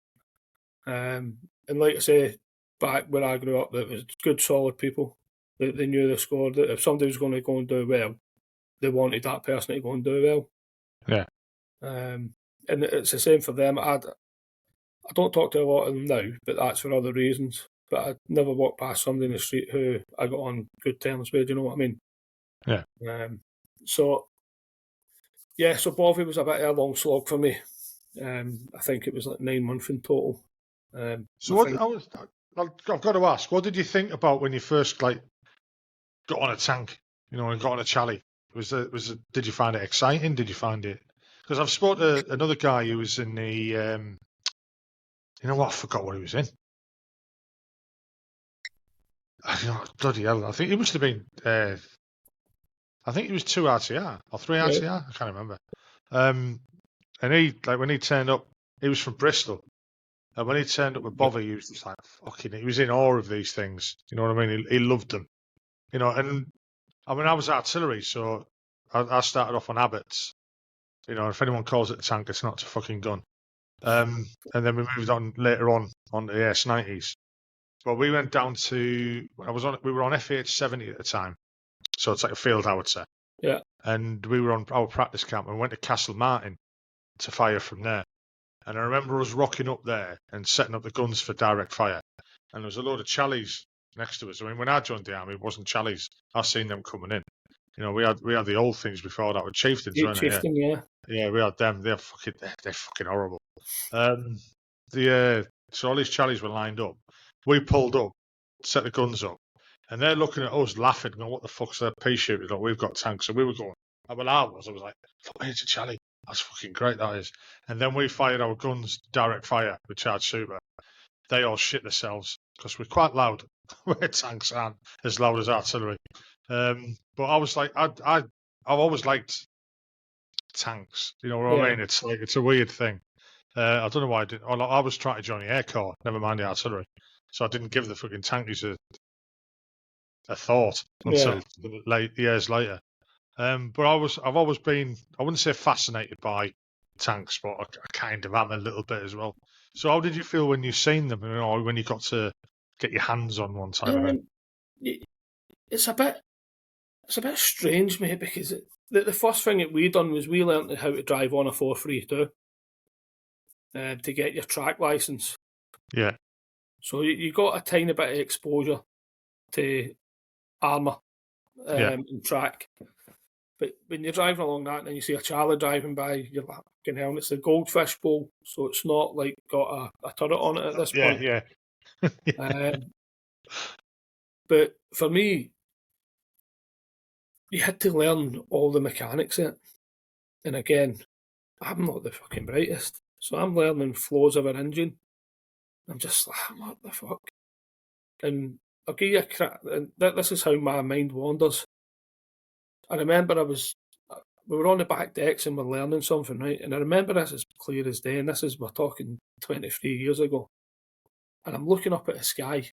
And like I say, back where I grew up, it was good, solid people. They knew the score. That if somebody was going to go and do well, they wanted that person to go and do well. Yeah. And it's the same for them. I don't talk to a lot of them now, but that's for other reasons. But I'd never walk past somebody in the street who I got on good terms with, do you know what I mean? Yeah. So Bovie was a bit of a long slog for me. I think it was like 9 months in total. I've got to ask, what did you think about when you first got on a tank, and got on a chally? Did you find it exciting? Did you find it? Because I've spoken to another guy who was in the, I forgot what he was in. Bloody hell! I think he must have been. I think he was 2 RTR or 3 RTR. I can't remember. And he, when he turned up, he was from Bristol. And when he turned up with Bovie, he was just like, fucking, he was in awe of these things. You know what I mean? He loved them. And I was artillery, so I started off on Abbott's. If anyone calls it a tank, it's not a fucking gun. And then we moved on later on the AS90s. Well, we went down to, we were on FH70 at the time. So it's like a field howitzer. Yeah. And we were on our practice camp and went to Castle Martin to fire from there. And I remember us rocking up there and setting up the guns for direct fire. And there was a load of challies next to us. I mean, when I joined the army, it wasn't challies. I've seen them coming in. We had the old things before that with chieftains, weren't it? Chieftain, yeah. Yeah, we had them. They're fucking horrible. So all these challies were lined up. We pulled up, set the guns up, and they're looking at us laughing, going, what the fuck's their pea shooters? We've got tanks. So we were going, I was like, fuck me, it's a chally. That's fucking great, that is. And then we fired our guns direct fire with charged super. They all shit themselves because we're quite loud. Where tanks aren't as loud as artillery. But I was like, I've always liked tanks. You know what I mean? It's like, it's a weird thing. I don't know why I didn't. I was trying to join the Air Corps, never mind the artillery. So I didn't give the fucking tankies a thought Yeah. until years later. But I've always been, I wouldn't say fascinated by tanks, but I kind of am a little bit as well. So how did you feel when you seen them, or when you got to get your hands on one type of thing? It's a bit strange, mate, because the first thing that we done was we learnt how to drive on a 432 to get your track licence. Yeah. So you got a tiny bit of exposure to armour and track. But when you're driving along that and you see a Charlie driving by, you're like, fucking hell, it's the Goldfish Bowl, so it's not like got a turret on it at this point. Yeah. But for me, you had to learn all the mechanics in it. And again, I'm not the fucking brightest. So I'm learning flows of an engine. I'm just like, what the fuck? And I'll give you a crack. And this is how my mind wanders. I remember we were on the back decks and we're learning something, right? And I remember this as clear as day. And we're talking 23 years ago. And I'm looking up at the sky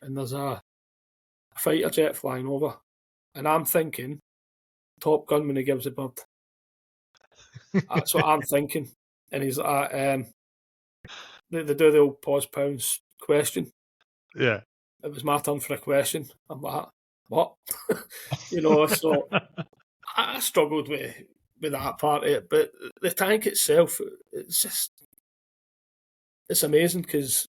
and there's a fighter jet flying over. And I'm thinking, Top Gun when he gives the bird. That's what I'm thinking. And he's like, they do the old pause pounds question. Yeah. It was my turn for a question. I'm like, what? So I struggled with that part of it. But the tank itself, it's amazing because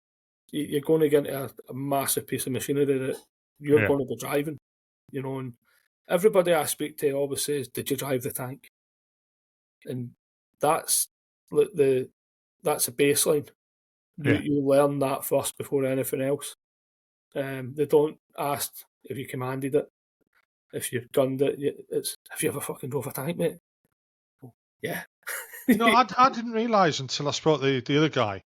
you're going to get into a massive piece of machinery that you're going to be driving, and everybody I speak to always says, did you drive the tank? And that's the baseline. You learn that first before anything else. They don't ask if you commanded it, if you gunned it. It's have you ever fucking drove a tank, mate? Well, yeah. No, I didn't realise until I spoke to the other guy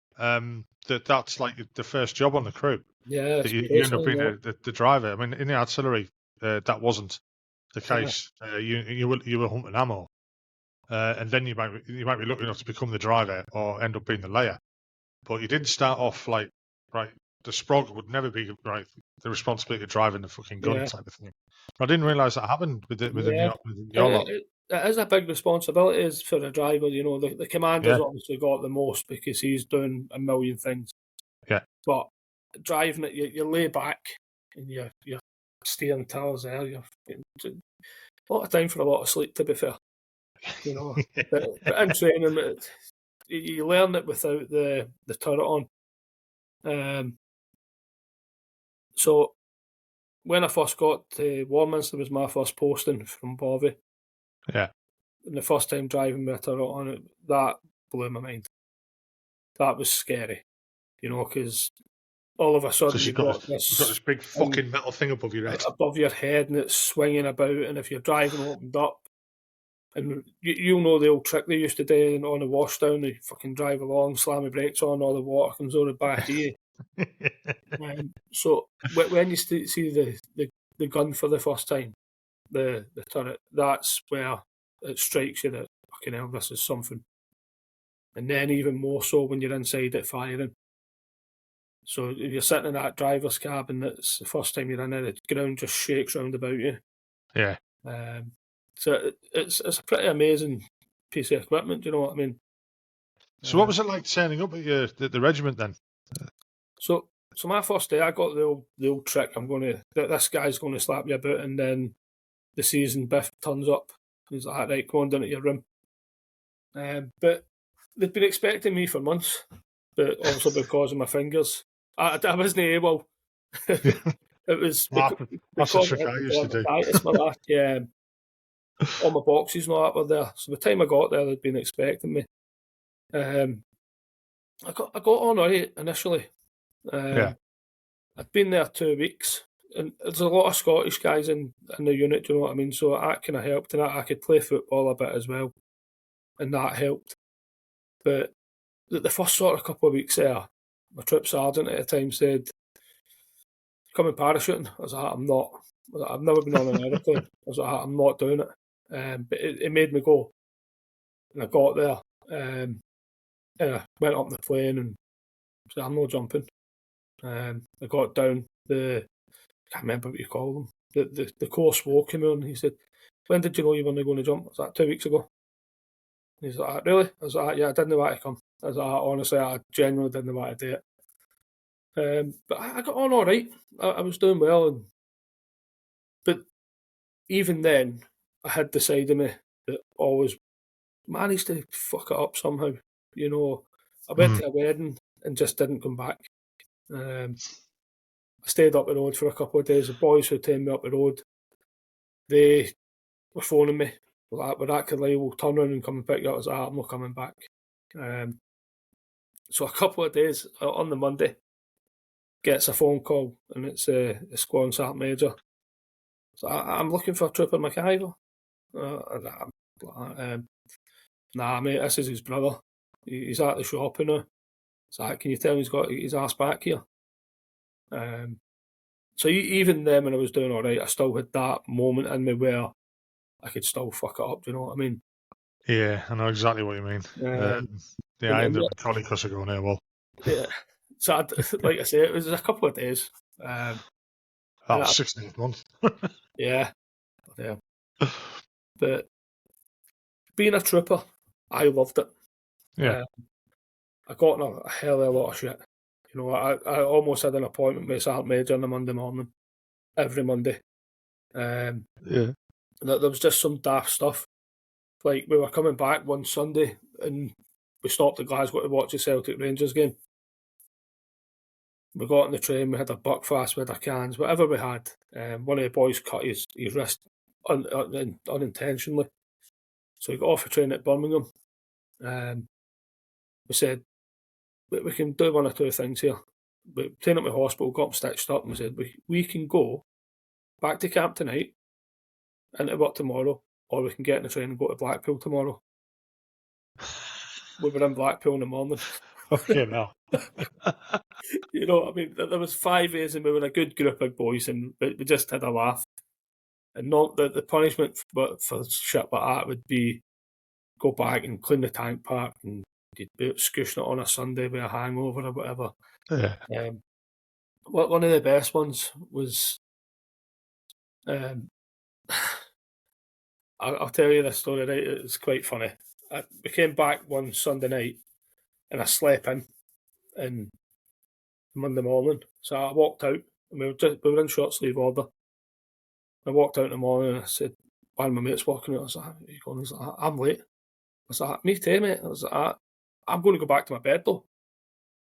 that's like the first job on the crew. Yeah, that you end up being the driver. I mean, in the artillery, that wasn't the case. You were hunting ammo, and then you might be lucky enough to become the driver or end up being the layer. But you didn't start off like right. The sprog would never be right. The responsibility of driving the fucking gun type of thing. I didn't realise that happened within your lot. It is a big responsibility for the driver. The commander's obviously got the most because he's doing a million things. Yeah. But driving it, you lay back and you're steering towers there. You're a lot of time for a lot of sleep, to be fair. But in training, you learn it without the turret on. So when I first got to Warminster was my first posting from Davie. Yeah. And the first time driving with a turret on it, that blew my mind. That was scary, because all of a sudden you've got this big fucking metal thing above your head. Above your head, and it's swinging about, and if you're driving opened up, and you'll know the old trick they used to do on the washdown, they fucking drive along, slam the brakes on, all the water comes over the back of you. So when you see the gun for the first time, the turret, that's where it strikes you that, fucking hell, this is something. And then even more so when you're inside it firing. So if you're sitting in that driver's cabin, that's the first time you're in there, the ground just shakes round about you. Yeah. So it's a pretty amazing piece of equipment, do you know what I mean? So what was it like turning up at the regiment then? So my first day, I got the old trick. This guy's going to slap you about, and then the seasoned Biff turns up. He's like, right, come on down to your room. But they'd been expecting me for months, but obviously because of my fingers, I wasn't able. It was that's a trick I used to do. All my boxes and all that were there. So by the time I got there, they'd been expecting me. I got on alright initially. I'd been there 2 weeks, and there's a lot of Scottish guys in the unit, do you know what I mean? So that kind of helped, and I could play football a bit as well, and that helped. But the first sort of couple of weeks there, my troop sergeant at the time said, "Come and parachuting." I was like, "I'm not. I've never been on an aeroplane." I was like, "I'm not doing it." But it made me go, and I got there, and I went up the plane and said, "I'm not jumping." I got down I can't remember what you call them, the course walk came on. He said, "When did you know you were going to jump?" I was like, 2 weeks ago. He's like, "Really?" I was like, "Yeah, I didn't want to come." I was like, "Honestly, I genuinely didn't want to do it." But I got on all right. I was doing well, but even then, I had the side of me that always managed to fuck it up somehow. You know, I went to a wedding and just didn't come back. I stayed up the road for a couple of days. The boys who turned me up the road, they were phoning me. Like, we're at Carlisle, we'll turn around and come and pick you up. I was like, I'm not coming back. So a couple of days on the Monday, gets a phone call and it's the Squadron Sergeant Major. So I'm looking for a trooper McIvor. Nah, mate, this is his brother. He's at the shop now. It's like, can you tell him he's got his ass back here? So even then, when I was doing all right, I still had that moment in me where I could still fuck it up. Do you know what I mean? Yeah, I know exactly what you mean. I ended up calling because of going there. Well, yeah. So, like I say, it was a couple of days. That was 16th month. Yeah. But being a trooper, I loved it. Yeah. I got in a hell of a lot of shit. You know, I almost had an appointment with a Sergeant Major on a Monday morning, every Monday. Yeah. There was just some daft stuff. Like, we were coming back one Sunday and we stopped at Glasgow to watch the Celtic Rangers game. We got on the train, we had a buckfast, we had our cans, whatever we had. One of the boys cut his wrist unintentionally. So he got off the train at Birmingham. We said, we can do one or two things here. We turned up to the hospital, got him stitched up, and we said, we can go back to camp tonight, into work tomorrow, or we can get in the train and go to Blackpool tomorrow. We were in Blackpool in the morning. Okay, now. You know what I mean? There was 5 days and we were a good group of boys and we just had a laugh. And not the punishment for shit like that would be go back and clean the tank park and you'd be scoosing it on a Sunday with a hangover or whatever. Yeah. One of the best ones was I'll tell you this story, right? It's quite funny. We came back one Sunday night and I slept in Monday morning. So I walked out and we were in short sleeve order. I walked out in the morning and I said, one of my mates walking out, I was like, "Where are you going?" He's like, "I'm late." I was like, "Me too, mate." I was like, "I'm going to go back to my bed though."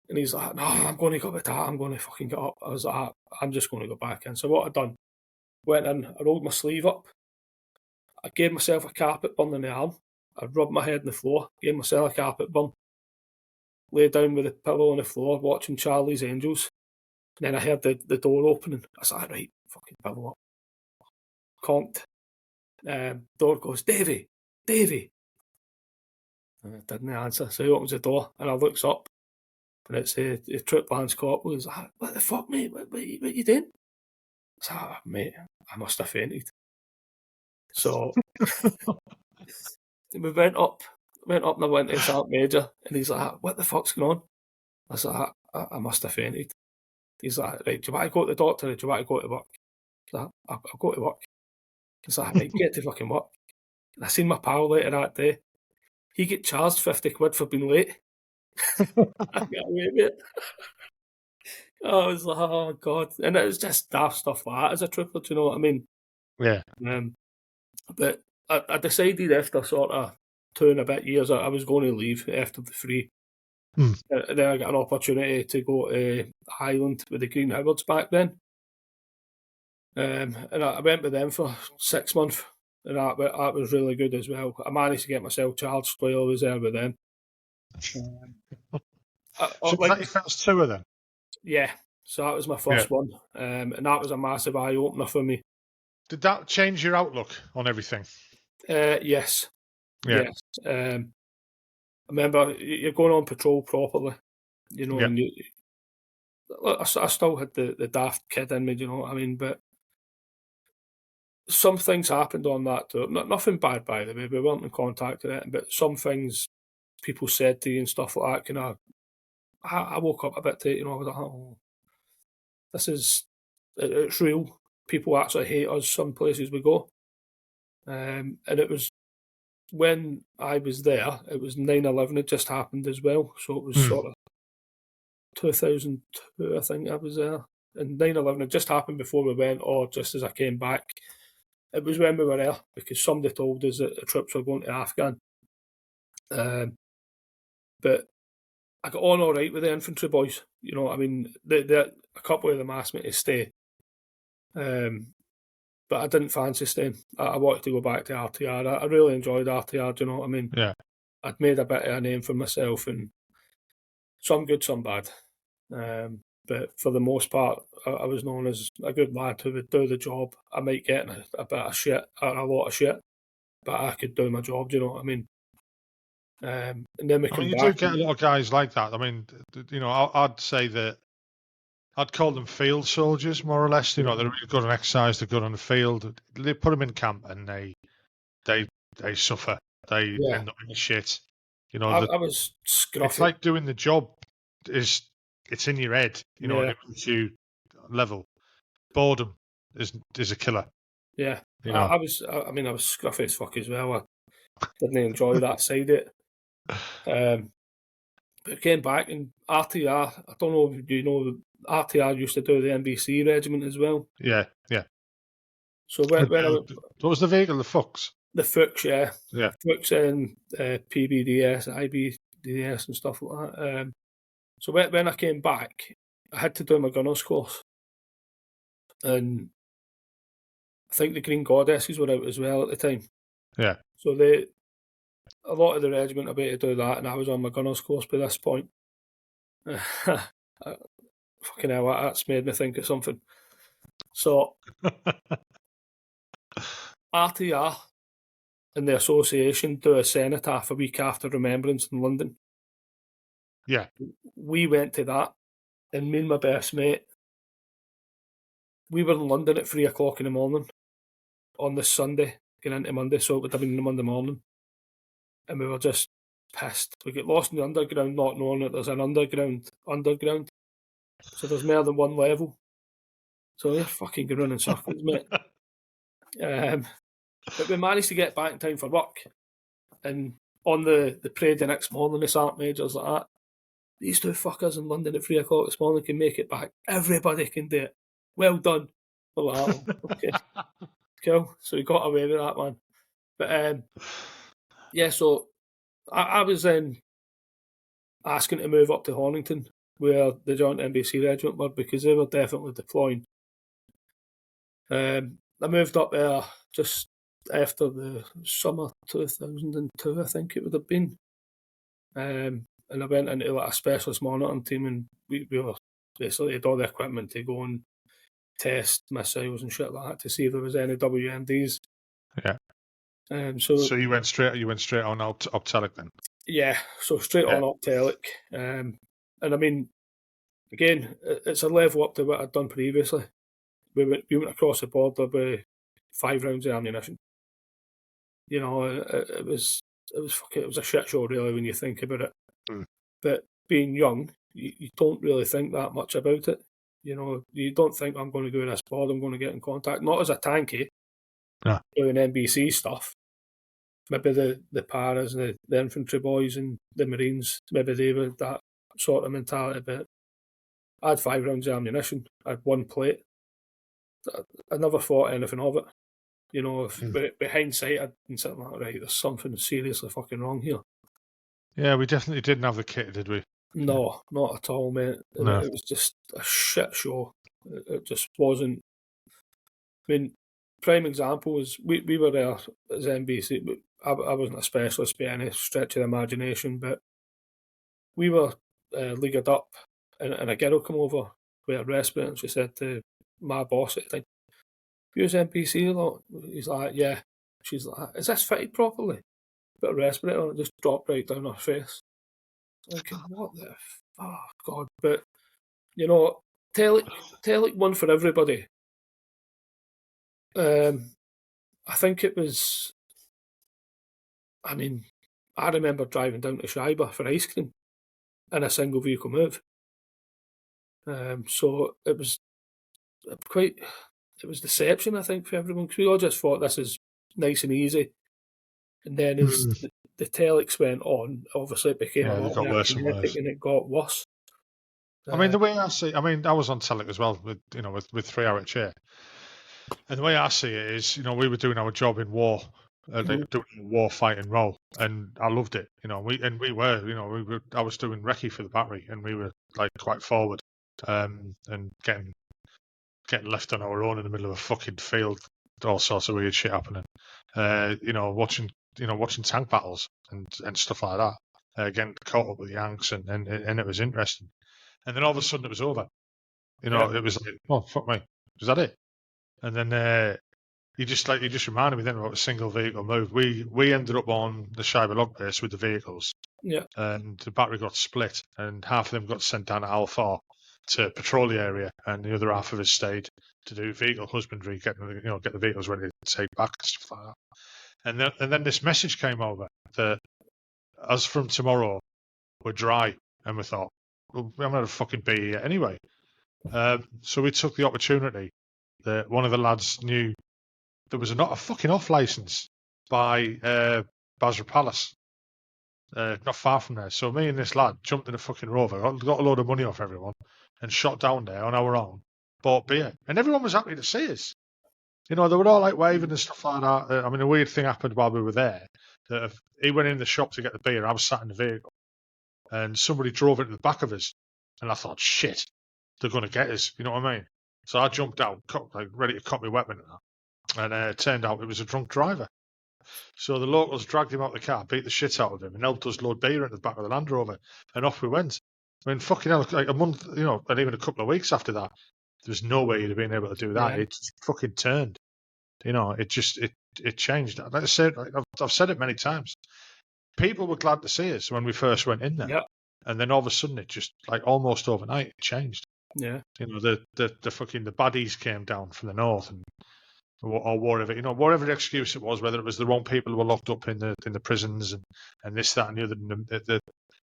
And he's like, "No, I'm going to go to bed. I'm going to fucking get up." I was like, "I'm just going to go back in." So what I done, went in, I rolled my sleeve up, I gave myself a carpet burn in the arm, I rubbed my head on the floor, gave myself a carpet burn, lay down with a pillow on the floor watching Charlie's Angels. And then I heard the door opening. I was like, right, fucking pillow up. Conked. Door goes, Davie. And I didn't answer, so he opens the door and I looks up and it's a Troop Lance Corporal. He's like, "What the fuck, mate? What you doing?" I was like, "Mate, I must have fainted." So we went up and I went to Sergeant Major and he's like, "What the fuck's going on?" I was like, I must have fainted. He's like, "Right, do you want to go to the doctor or do you want to go to work?" I was like, I'll go to work. He's like, "Right, get to fucking work." And I seen my pal later that day. He get charged 50 quid for being late. I got away with it. I was like, oh God. And it was just daft stuff like that as a trooper, do you know what I mean? Yeah. But I decided after sort of 2 and a bit years I was going to leave after the 3. And then I got an opportunity to go to Ireland with the Green Howards back then. And I went with them for 6 months. And that was really good as well. I managed to get myself charged while I was there with them. So was that your first tour then? Yeah. So that was my first one. And that was a massive eye-opener for me. Did that change your outlook on everything? Yes. Yeah. Yes. I remember you're going on patrol properly, you know, and I still had the daft kid in me, do you know what I mean? But some things happened on that tour. Nothing bad, by the way. We weren't in contact or anything, but some things people said to you and stuff like that, I woke up a bit to it, you know, I was like, oh, it's real. people actually hate us some places we go. And it was when I was there, it was 9/11 had just happened as well. So it was sort of 2002, I think I was there. And 9/11 had just happened before we went, or just as I came back. It was when we were there, because somebody told us that the troops were going to Afghan. But I got on all right with the infantry boys. You know, I mean, a couple of them asked me to stay. But I didn't fancy staying. I wanted to go back to RTR. I really enjoyed RTR, do you know what I mean? Yeah. I'd made a bit of a name for myself, and some good, some bad. But for the most part, I was known as a good lad who would do the job. I might get a bit of shit, or a lot of shit, but I could do my job, do you know what I mean? And then we come you back. do get a lot of guys like that. I mean, you know, I'd say that I'd call them field soldiers, more or less. You know, they're really good on exercise, they're good on the field. They put them in camp and they suffer. They end up in shit. You know, I was scruffy. it's like doing the job it's in your head. You know, and it makes you level. Boredom is a killer. Yeah, you know. I was scruffy as fuck as well. I didn't enjoy that side of it. But came back, and RTR, I don't know if you know, RTR used to do the NBC regiment as well. Yeah, yeah. So when I went, what was the vehicle? The Fuchs? The Fuchs, yeah. Yeah. Fuchs and PBDS, IBDS and stuff like that. So when I came back, I had to do my gunners course. And I think the Green Goddesses were out as well at the time. Yeah. So a lot of the regiment about to do that, and I was on my gunners course by this point. Fucking hell, that's made me think of something. So RTR and the association do a cenotaph a week after Remembrance in London. Yeah. We went to that, and me and my best mate, we were in London at 3 o'clock in the morning on the Sunday, getting into Monday, so it would have been the Monday morning. And we were just pissed. We get lost in the underground, not knowing that there's an underground. So there's more than one level. So you're fucking going in circles, mate. But we managed to get back in time for work. And on the parade the next morning, the sergeant majors like that, these two fuckers in London at 3 o'clock this morning can make it back. Everybody can do it. Well done. We're like, oh, okay. Cool. So we got away with that, man. But yeah, so I was then asking to move up to Hornington, where the Joint NBC Regiment were, because they were definitely deploying. I moved up there just after the summer 2002, I think it would have been. And I went into like a specialist monitoring team, and we were basically had all the equipment to go and test missiles and shit like that to see if there was any WMDs. Yeah. So you went straight on Optelic then? Yeah, so straight on Optelic. And I mean, again, it's a level up to what I'd done previously. We went across the border with 5 rounds of ammunition. You know, it was a shit show really when you think about it. But being young, you don't really think that much about it. You know, you don't think I'm going to go to this border, I'm going to get in contact. Not as a tanky, doing NBC stuff. Maybe the paras and the infantry boys and the Marines, maybe they were that sort of mentality. But I had 5 rounds of ammunition. I had 1 plate. I never thought anything of it. You know, with hindsight, I'd been sitting like, right, there's something seriously fucking wrong here. Yeah, we definitely didn't have the kit, did we? No, not at all, mate. No. It was just a shit show. It just wasn't. I mean, prime example is we were there as NBC. I wasn't a specialist by any stretch of the imagination, but we were leagued up, and a girl come over with a respirator, and she said to my boss at the time, "Use NBC a lot." He's like, "Yeah." She's like, "Is this fitted properly?" Put a respirator on, it just dropped right down her face. Like, what the fuck, God? But you know, Telic one for everybody. I think it was. I mean, I remember driving down to Schreiber for ice cream in a single vehicle move. So it was quite deception, I think, for everyone, because we all just thought this is nice and easy. And then as the telex went on, obviously it became a They lot got more worse and kinetic worse. and it got worse. I mean, the way I see, I mean, I was on Telic as well with 3 Hour Chair, and the way I see it is, we were doing our job in war, doing a war fighting role, and I loved it. We were, I was doing recce for the battery, and we were like quite forward, and getting left on our own in the middle of a fucking field, all sorts of weird shit happening. Watching tank battles and stuff like that. Getting caught up with the Yanks, and it was interesting. And then all of a sudden it was over. It was like, oh fuck me, was that it? And then you just reminded me then about a single vehicle move. We ended up on the Shiver Log base with the vehicles, and the battery got split, and half of them got sent down to Alpha to patrol the area, and the other half of us stayed to do vehicle husbandry, get the vehicles ready to take back and stuff like that. And then this message came over that as from tomorrow we're dry, and we thought, well, we haven't had a fucking beer yet anyway. So we took the opportunity that one of the lads knew there was a fucking off license by Basra Palace, not far from there. So me and this lad jumped in a fucking Rover, got a load of money off everyone, and shot down there on our own, bought beer, and everyone was happy to see us. They were all like waving and stuff like that. I mean, a weird thing happened while we were there. He went in the shop to get the beer. I was sat in the vehicle, and somebody drove into the back of us, and I thought, shit, they're going to get us. You know what I mean? So I jumped out, ready to cock my weapon and that. And it turned out it was a drunk driver. So the locals dragged him out of the car, beat the shit out of him, and helped us load beer into the back of the Land Rover, and off we went. I mean, fucking hell, like a month, and even a couple of weeks after that, there's no way you'd have been able to do that. Yeah. It fucking turned. It changed. Like I said, I've said it many times. People were glad to see us when we first went in there. Yeah. And then all of a sudden, it just like almost overnight, it changed. Yeah. The fucking the baddies came down from the north or whatever, whatever the excuse it was, whether it was the wrong people who were locked up in the prisons and this, that, and the other.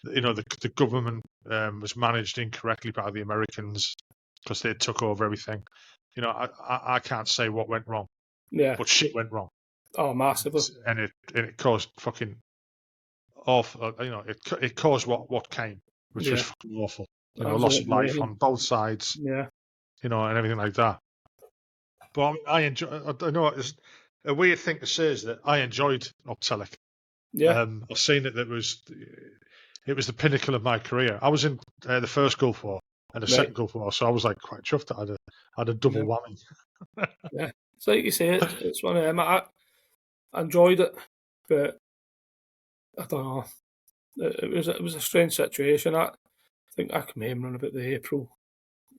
The government was managed incorrectly by the Americans because they took over everything. I can't say what went wrong. Yeah. But shit went wrong. Oh, massively. And it caused fucking awful. It caused what came, which was fucking awful. Loss of life on both sides. Yeah. And everything like that. But I enjoy. I know it's a weird thing to say is that I enjoyed Optelic. Yeah. I've seen it. It was the pinnacle of my career. I was in the first Gulf War and the second Gulf War, so I was like quite chuffed that I had a double whammy. Yeah, it's like you say, it's one of them. I enjoyed it, but I don't know. It was a strange situation. I think I came home around about the April,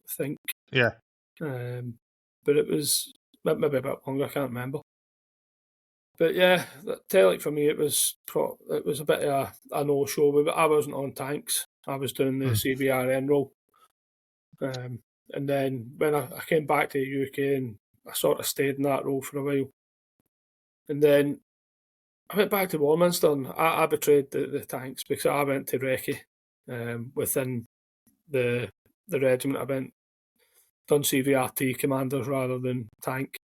I think. Yeah. But it was maybe a bit longer. I can't remember. But yeah, Telic for me, it was a bit of a no-show. But I wasn't on tanks. I was doing the CVRN role. And then when I came back to the UK and I sort of stayed in that role for a while. And then I went back to Warminster and I betrayed the tanks because I went to recce within the regiment. I done CVRT commanders rather than tank.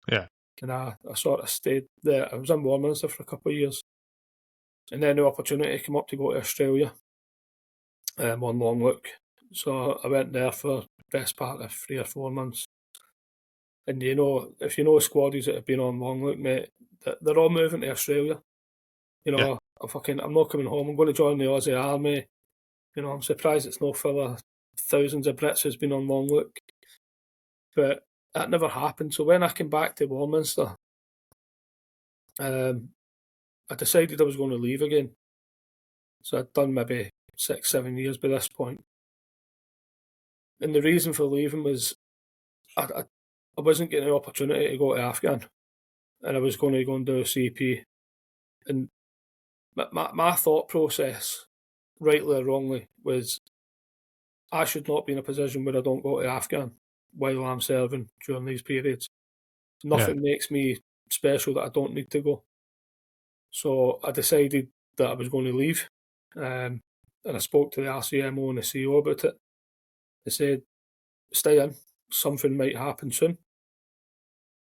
Yeah. And I sort of stayed there. I was in Warminster for a couple of years. And then the opportunity came up to go to Australia on long look. So I went there for the best part of 3 or 4 months. And if you know squaddies that have been on long look, mate, they're all moving to Australia. I'm not coming home. I'm going to join the Aussie Army. I'm surprised it's not full of thousands of Brits who's been on long look. But that never happened. So when I came back to Warminster, I decided I was going to leave again. So I'd done maybe 6-7 years by this point. And the reason for leaving was I wasn't getting an opportunity to go to Afghan. And I was going to go and do a CP. And my thought process, rightly or wrongly, was I should not be in a position where I don't go to Afghan while I'm serving during these periods. Nothing makes me special that I don't need to go. So I decided that I was going to leave. And I spoke to the RCMO and the CEO about it. They said, stay in, something might happen soon.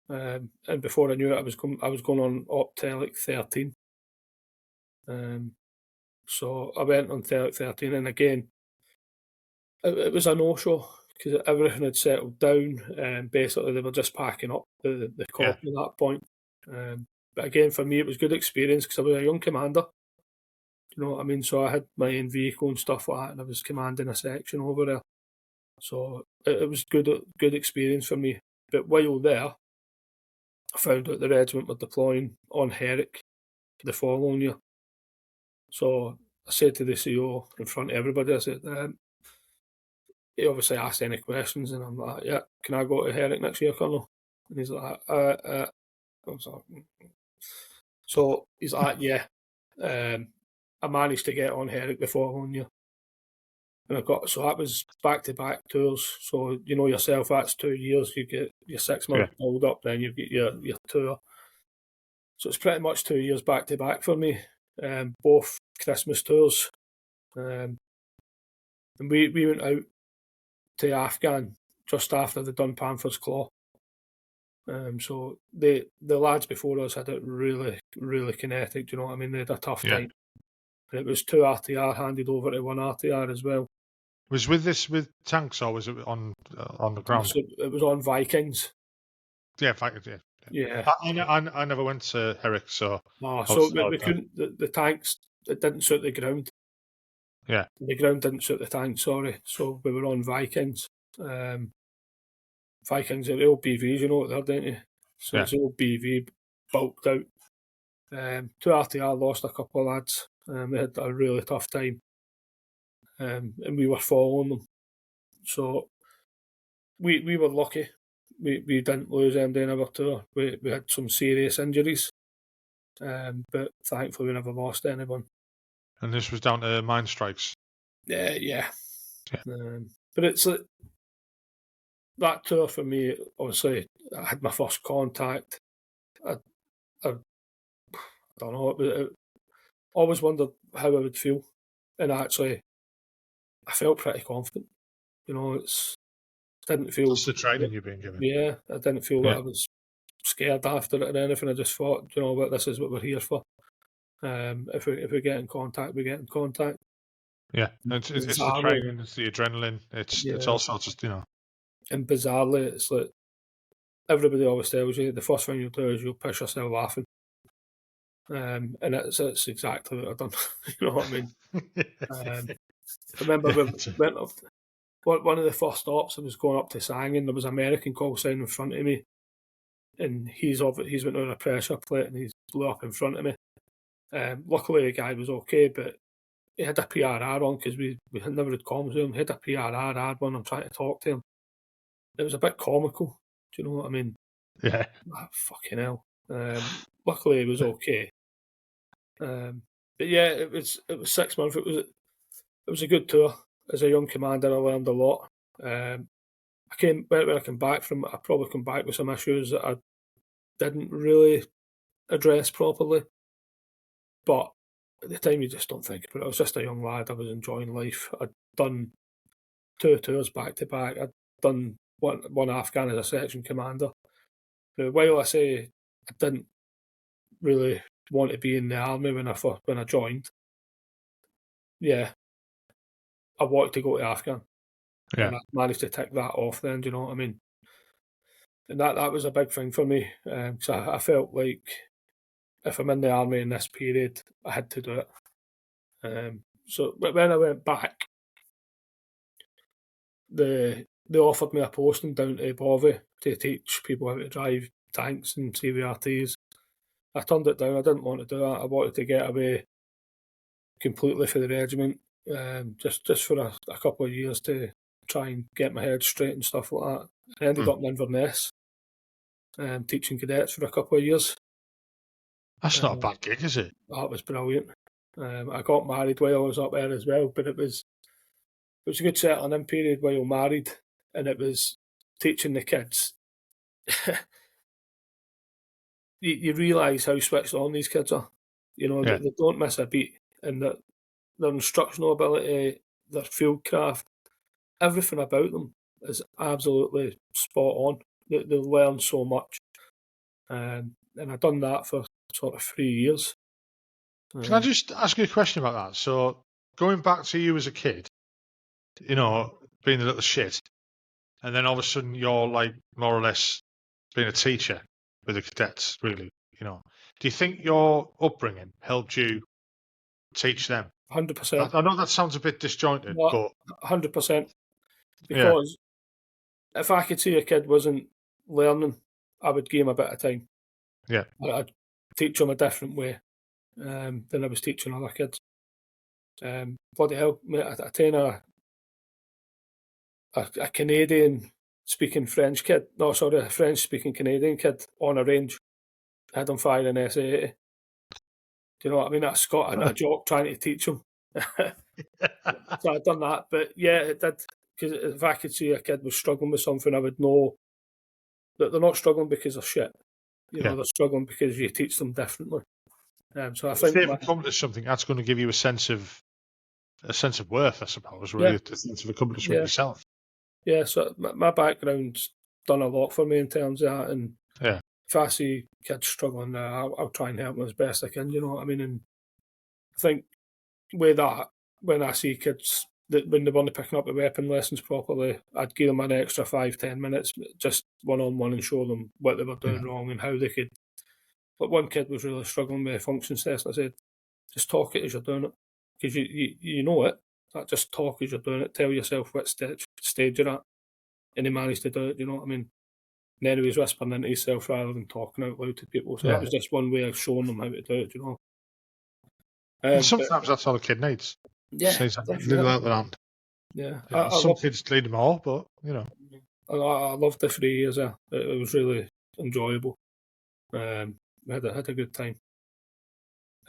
and before I knew it, I was going on up to like 13. So I went on 13, and again, it was a no-show because everything had settled down. Basically, they were just packing up the corps at that point. But again, for me, it was good experience because I was a young commander. You know what I mean? So I had my own vehicle and stuff like that, and I was commanding a section over there. So it was good experience for me. But while there, I found out the regiment were deploying on Herrick the following year. So I said to the CO in front of everybody, I said, he obviously asked any questions, and I'm like, yeah, can I go to Herrick next year, Colonel? And he's like, I was like, so he's like, yeah. I managed to get on Herrick the following year. And so that was back-to-back tours. So you know yourself, that's 2 years. You get your 6 month build up, then you get your tour. So it's pretty much 2 years back-to-back for me, both Christmas tours. And we went out to Afghan just after the done Panther's Claw. So the lads before us had it really, really kinetic. Do you know what I mean? They had a tough time. And it was 2 RTR handed over to 1 RTR as well. Was with tanks, or was it on the ground? So it was on Vikings. Yeah, Vikings. Yeah. I never went to Herrick, so. So we couldn't. The tanks, it didn't suit the ground. Yeah. The ground didn't suit the tanks. Sorry. So we were on Vikings. Vikings are the old BVs, you know what they're, don't you? So it's the old BV bulked out. 2 RTR lost a couple of lads. They had a really tough time. And we were following them. So we were lucky. We didn't lose any in our tour. We had some serious injuries. But thankfully we never lost anyone. And this was down to mine strikes? Yeah. But it's like, that tour for me, obviously, I had my first contact. I don't know, I always wondered how I would feel. And actually, I felt pretty confident. You know, didn't feel... That's the training you've been given. Yeah, I didn't feel that I was scared after it or anything. I just thought, you know what, this is what we're here for. If we get in contact, we get in contact. Yeah, it's the training, it's the adrenaline, it's all sorts of, you know. And bizarrely, it's like, everybody always tells you the first thing you'll do is you'll piss yourself laughing. And it's exactly what I've done. You know what I mean? I remember we went up. One of the first stops, I was going up to Sang, and there was an American call sign in front of me, and he's went on a pressure plate, and he blew up in front of me. Luckily, the guy was okay, but he had a PRR on because we had never had comms with him. He had a PRR ad when I'm trying to talk to him. It was a bit comical. Do you know what I mean? Yeah. Fucking hell. Luckily, he was okay. But yeah, it was 6 months. It was a good tour. As a young commander, I learned a lot. When I came back from it, I probably come back with some issues that I didn't really address properly. But at the time, you just don't think about it. I was just a young lad. I was enjoying life. I'd done 2 tours back to back. I'd done one Afghan as a section commander. Now, while I say I didn't really want to be in the army when I joined, yeah, I wanted to go to Afghan. Yeah. And I managed to tick that off then, do you know what I mean? And that was a big thing for me. So I felt like if I'm in the army in this period, I had to do it. So when I went back, they offered me a posting down to Davie to teach people how to drive tanks and CVRTs. I turned it down. I didn't want to do that. I wanted to get away completely for the regiment, just for a couple of years to try and get my head straight and stuff like that. I ended up in Inverness, teaching cadets for a couple of years. That's not a bad gig, is it? That was brilliant. I got married while I was up there as well, but it was a good settling in period while you're married, and it was teaching the kids. you realise how switched on these kids are. You know, they don't miss a beat, and that their instructional ability, their field craft, everything about them is absolutely spot on. They learn so much. and I done that for sort of 3 years. Can I just ask you a question about that? So, going back to you as a kid, being a little shit, and then all of a sudden you're like more or less being a teacher with the cadets, really, Do you think your upbringing helped you teach them? 100%. I know that sounds a bit disjointed, but 100%. Because if I could see a kid wasn't learning, I would give him a bit of time. Yeah. I'd teach him a different way than I was teaching other kids. Bloody hell, mate, I tell you, a Canadian speaking French kid, a French speaking Canadian kid on a range, had him firing SA-80. Do you know what I mean? I got a joke trying to teach him. So I'd done that, but yeah, it did. Because if I could see a kid was struggling with something, I would know that they're not struggling because of shit. They're struggling because you teach them differently. So I think if they've accomplished something, that's going to give you a sense of worth, I suppose. Really, a sense of accomplishment yourself. Yeah. So my background's done a lot for me in terms of that, and if I see kids struggling, I'll try and help them as best I can. You know what I mean? And I think with that, when I see kids that when they weren't picking up the weapon lessons properly, I'd give them an extra 5-10 minutes, just one-on-one, and show them what they were doing wrong and how they could. But one kid was really struggling with a functions test. I said, just talk it as you're doing it, because you know it. Just talk as you're doing it. Tell yourself what stage you're at, and he managed to do it. You know what I mean? And then he was whispering into himself rather than talking out loud to people. So that was just one way of showing them how to do it. You know. And sometimes that's all a kid needs. Yeah, little out around. Yeah, some kids need more, but I loved the 3 years. It was really enjoyable. Had a good time.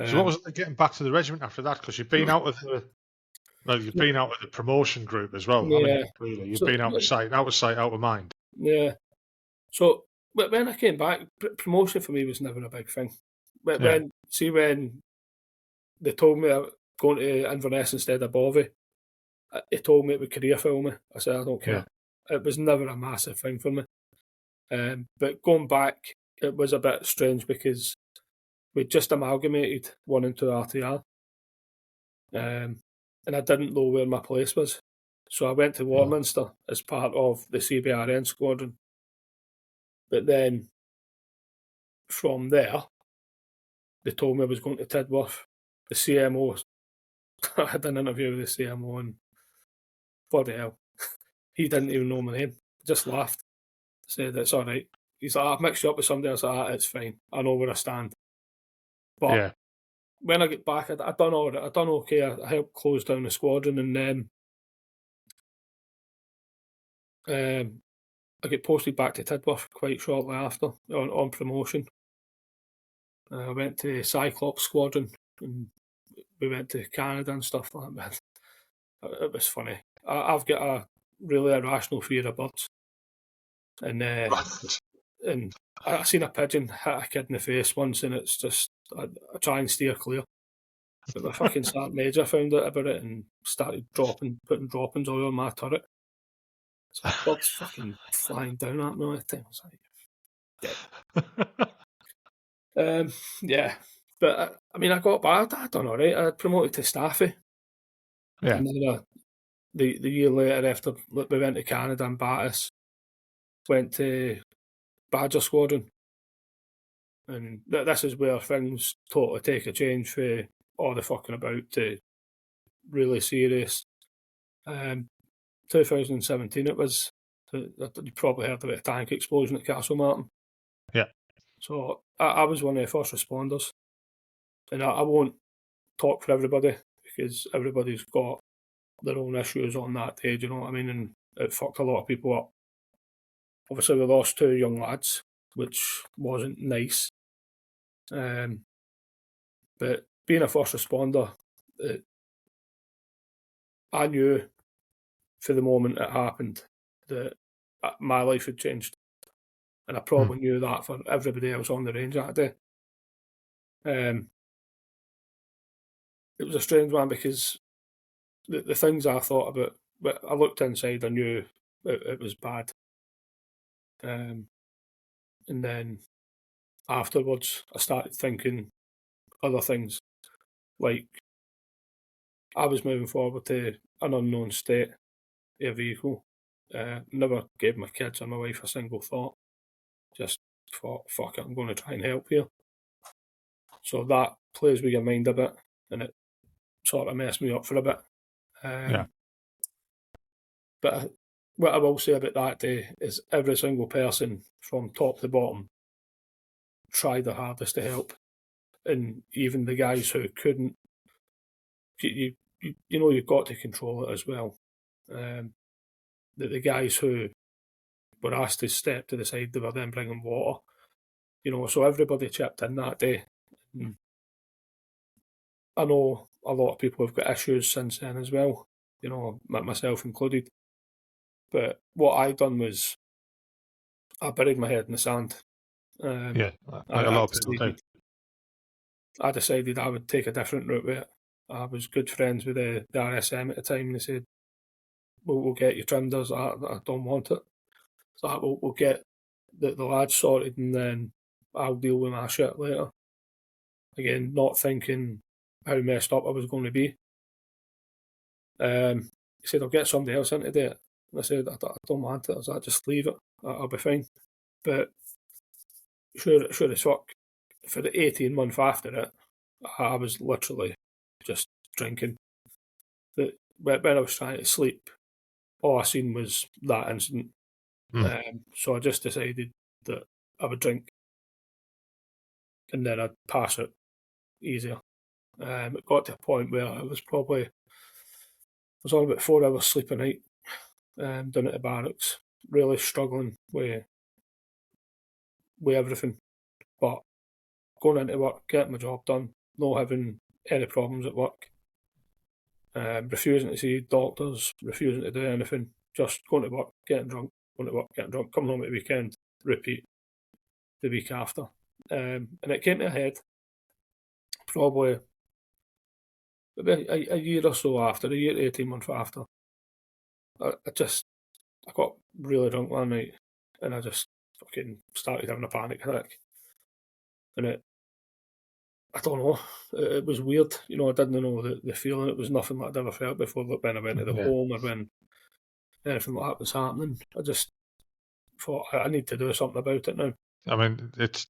So what was it getting back to the regiment after that? Because you've been out of the promotion group as well. Yeah. Really, you've been out of sight, out of mind. Yeah. So when I came back, promotion for me was never a big thing. But when they told me I was going to Inverness instead of Bovey, they told me it would career fill me. I said, I don't care. It was never a massive thing for me. But going back, it was a bit strange because we just amalgamated 1 and 2 RTR. And I didn't know where my place was. So I went to Warminster as part of the CBRN squadron. But then from there, they told me I was going to Tidworth. The CMO, I had an interview with the CMO, and bloody hell, he didn't even know my name. Just laughed. Said, it's all right. He's like, I've mixed you up with somebody else. Like, it's fine. I know where I stand. But when I get back, I done all right. I done okay. I helped close down the squadron, and then I get posted back to Tidworth quite shortly after on promotion. I went to Cyclops Squadron, and we went to Canada and stuff like that. It was funny. I've got a really irrational fear of birds, and I seen a pigeon hit a kid in the face once, and it's just I try and steer clear. But the fucking Sergeant Major found out about it and started putting droppings all over my turret. So birds fucking flying down at me all the time. I was like, yeah. But I mean, I got back. I done all right. I promoted to staffy. Yeah. And then the year later, after we went to Canada and Battis, went to Badger Squadron. And this is where things totally take a change for all the fucking about to really serious. 2017 it was. You probably heard about a tank explosion at Castle Martin. Yeah. So I was one of the first responders. And I won't talk for everybody because everybody's got their own issues on that day, do you know what I mean? And it fucked a lot of people up. Obviously, we lost 2 young lads, which wasn't nice. But being a first responder, I knew for the moment it happened that my life had changed. And I probably knew that for everybody else on the range that day. It was a strange one because the things I thought about, but I looked inside, I knew it was bad. And then afterwards, I started thinking other things, like I was moving forward to an unknown state of a vehicle. Never gave my kids or my wife a single thought. Just thought, fuck it, I'm going to try and help here. So that plays with your mind a bit, and it sort of messed me up for a bit. But what I will say about that day is every single person from top to bottom tried their hardest to help. And even the guys who couldn't, you know, you've got to control it as well. The guys who were asked to step to the side, they were then bringing water. You know, so everybody chipped in that day. And I know a lot of people have got issues since then as well, you know, myself included. But what I done was I buried my head in the sand. Like a lot of people do. I decided I would take a different route with it. I was good friends with the RSM at the time, and they said, we'll get you trimmed. I don't want it. So we'll get the lads sorted, and then I'll deal with my shit later. Again, not thinking how messed up I was going to be. He said, I'll get somebody else in to do it. And I said, I don't want it. I said, just leave it. I'll be fine. But sure as fuck, for the 18 months after it, I was literally just drinking. When I was trying to sleep, all I seen was that incident. So I just decided that I would drink and then I'd pass it easier. It got to a point where I was on about 4 hours sleep a night down at the barracks, really struggling with everything. But going into work, getting my job done, not having any problems at work, refusing to see doctors, refusing to do anything, just going to work, getting drunk, going to work, getting drunk, coming home at the weekend, repeat the week after. And it came to a head probably a year or so after, a year to 18 months after. I got really drunk one night and I just fucking started having a panic attack. And I don't know, it was weird. You know, I didn't know the feeling. It was nothing like I'd ever felt before when I went to the home or when anything like that was happening. I just thought, I need to do something about it now. I mean, it's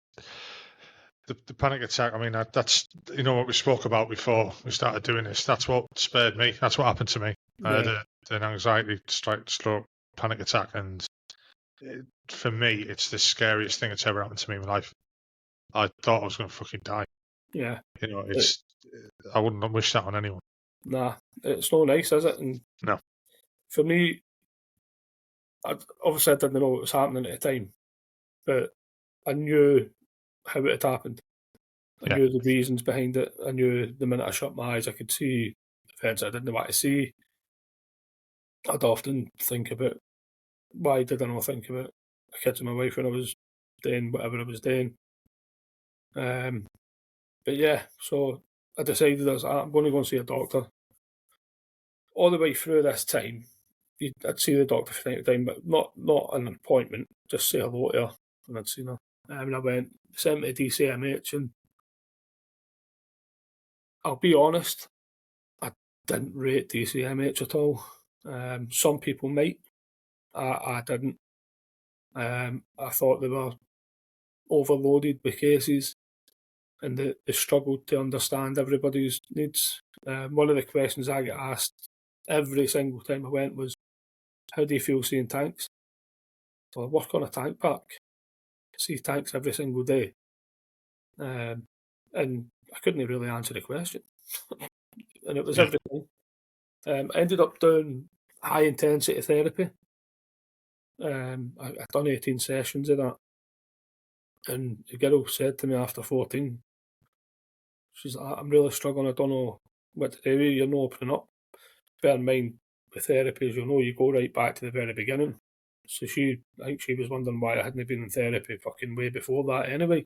the panic attack. I mean, that's, you know, what we spoke about before we started doing this. That's what spared me. That's what happened to me. I had an anxiety stroke panic attack, and for me, it's the scariest thing that's ever happened to me in my life. I thought I was going to fucking die. Yeah. You know, I wouldn't wish that on anyone. Nah, it's not nice, is it? And no. For me, obviously I didn't know what was happening at the time, but I knew how it had happened. I knew the reasons behind it. I knew the minute I shut my eyes, I could see events I didn't want to see. I'd often think about, why did I not think about my kids and my wife when I was doing whatever I was doing? But yeah, so I decided I'm going to go and see a doctor. All the way through this time, I'd see the doctor from time to time, but not an appointment, just say hello to her when I'd seen her. And I went, sent me to DCMH, and I'll be honest, I didn't rate DCMH at all. Some people might. I didn't. I thought they were overloaded with cases and they struggled to understand everybody's needs. One of the questions I get asked every single time I went was, how do you feel seeing tanks? Well, I work on a tank park. I see tanks every single day. And I couldn't really answer the question. And it was everything. I ended up doing high intensity therapy. I'd done 18 sessions of that. And the girl said to me after 14, she's like, I'm really struggling, I don't know what to do. You're not opening up. Bear in mind, with therapies, you go right back to the very beginning. So I think she was wondering why I hadn't been in therapy fucking way before that anyway.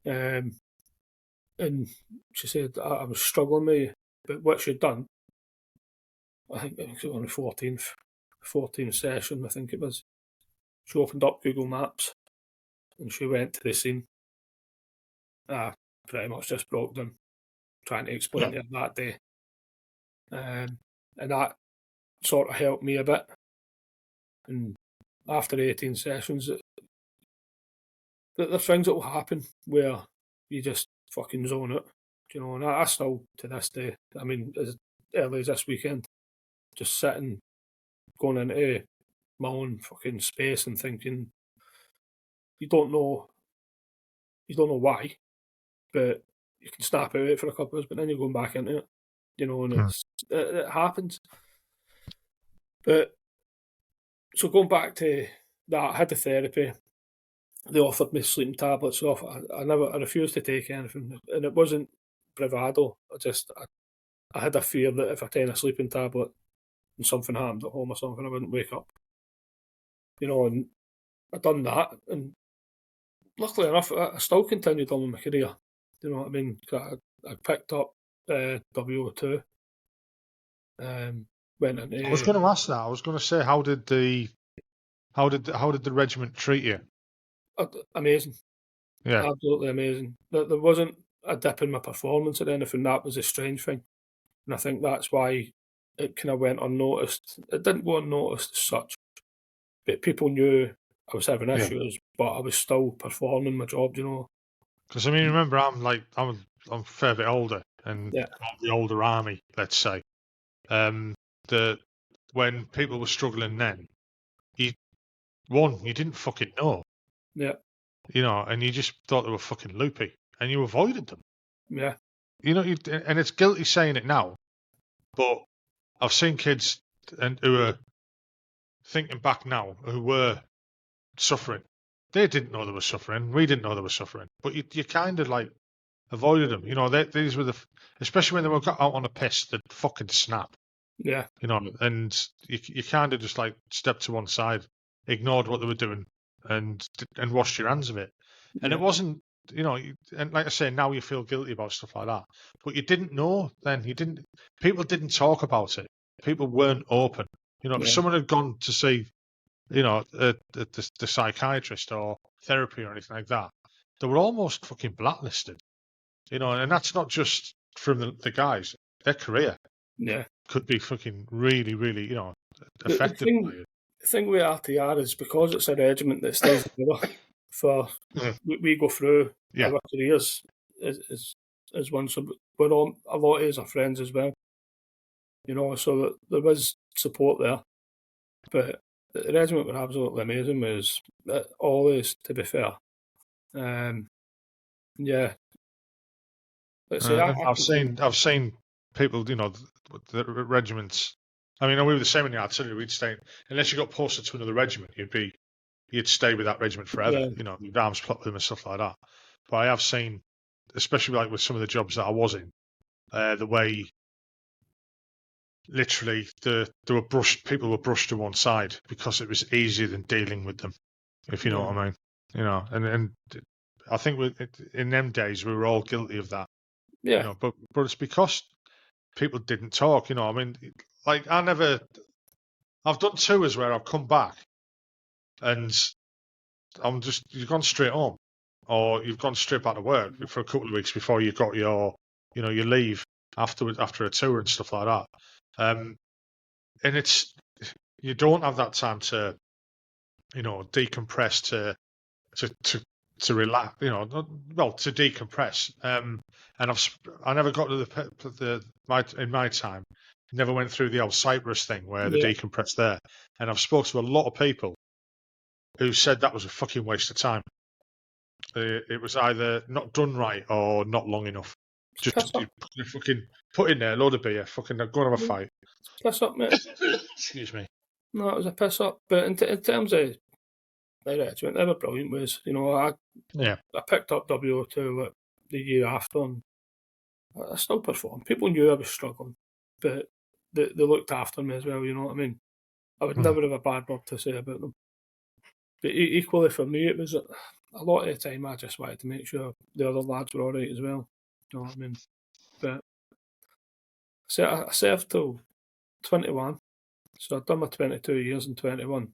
And she said I was struggling with it, but what she'd done, I think it was on the 14th session, I think it was, she opened up Google Maps and she went to the scene I pretty much just broke them trying to explain to her that day. And that sort of helped me a bit. And after 18 sessions, there's things that will happen where you just fucking zone it. You know, and I still, to this day, I mean, as early as this weekend, just sitting, going into my own fucking space and thinking, you don't know why, but you can snap out of it for a couple of hours, but then you're going back into it, you know, and it happens. But so going back to that, I had the therapy. They offered me sleeping tablets. So I refused to take anything, and it wasn't bravado. I had a fear that if I take a sleeping tablet and something happened at home or something, I wouldn't wake up. You know, and I done that, and luckily enough, I still continued on with my career. You know what I mean? I picked up WO2. Went into. I was going to ask that. I was going to say, how did the regiment treat you? Amazing. Yeah, Absolutely amazing. There wasn't a dip in my performance or anything. That was a strange thing, and I think that's why it kind of went unnoticed. It didn't go unnoticed as such, but people knew I was having issues, but I was still performing my job. You know. because I mean, remember, I'm a fair bit older, and Yeah. the older army, let's say. When people were struggling then, you didn't fucking know. Yeah. You know, and you just thought they were fucking loopy, and you avoided them. Yeah. You know, and it's guilty saying it now, but I've seen kids who are thinking back now who were suffering. They didn't know they were suffering. We didn't know they were suffering, but you kind of like avoided them. You know, these were especially when they were got out on a piss, they'd fucking snap. Yeah. You know, and you kind of just like stepped to one side, ignored what they were doing, and washed your hands of it. And it wasn't, you know, and like I say, now you feel guilty about stuff like that, but you didn't know then. People didn't talk about it. People weren't open. You know, if someone had gone to see, you know, the psychiatrist or therapy or anything like that, they were almost fucking blacklisted. You know, and that's not just from the guys. Their career could be fucking really, really, you know, affected by it. The thing with RTR is because it's a regiment that stays together for we go through our careers as one. So we're all, a lot of us are friends as well. You know, so that there was support there. But the regiment were absolutely amazing. Was always, to be fair. Yeah. Let's say I've seen people, you know, the regiments. I mean, we were the same in the artillery. We'd stay unless you got posted to another regiment. You'd stay with that regiment forever. Yeah. You know, you'd arms plot with them and stuff like that. But I have seen, especially like with some of the jobs that I was in, the way literally people were brushed to one side because it was easier than dealing with them, if you know what I mean. You know, and I think in them days we were all guilty of that. Yeah. You know, but it's because people didn't talk. You know, I mean, like I've done tours where I've come back and you've gone straight home, or you've gone straight back to work for a couple of weeks before you got your leave after a tour and stuff like that. And you don't have that time to, you know, decompress, to relax, you know, to decompress. And I never got to in my time, never went through the old Cyprus thing where they decompress there. And I've spoken to a lot of people who said that was a fucking waste of time. It was either not done right or not long enough. Just you fucking put in there a load of beer, fucking go and have a fight. Piss up, mate. Excuse me. No, it was a piss up. But in terms of the regiment, they were brilliant. Was, you know, I picked up WO2 the year after, and I still performed. People knew I was struggling, but they looked after me as well. You know what I mean? I would never have a bad word to say about them. But equally for me, it was a lot of the time I just wanted to make sure the other lads were all right as well. You know what I mean? But I served till 21, so I'd done my 22 years in 21.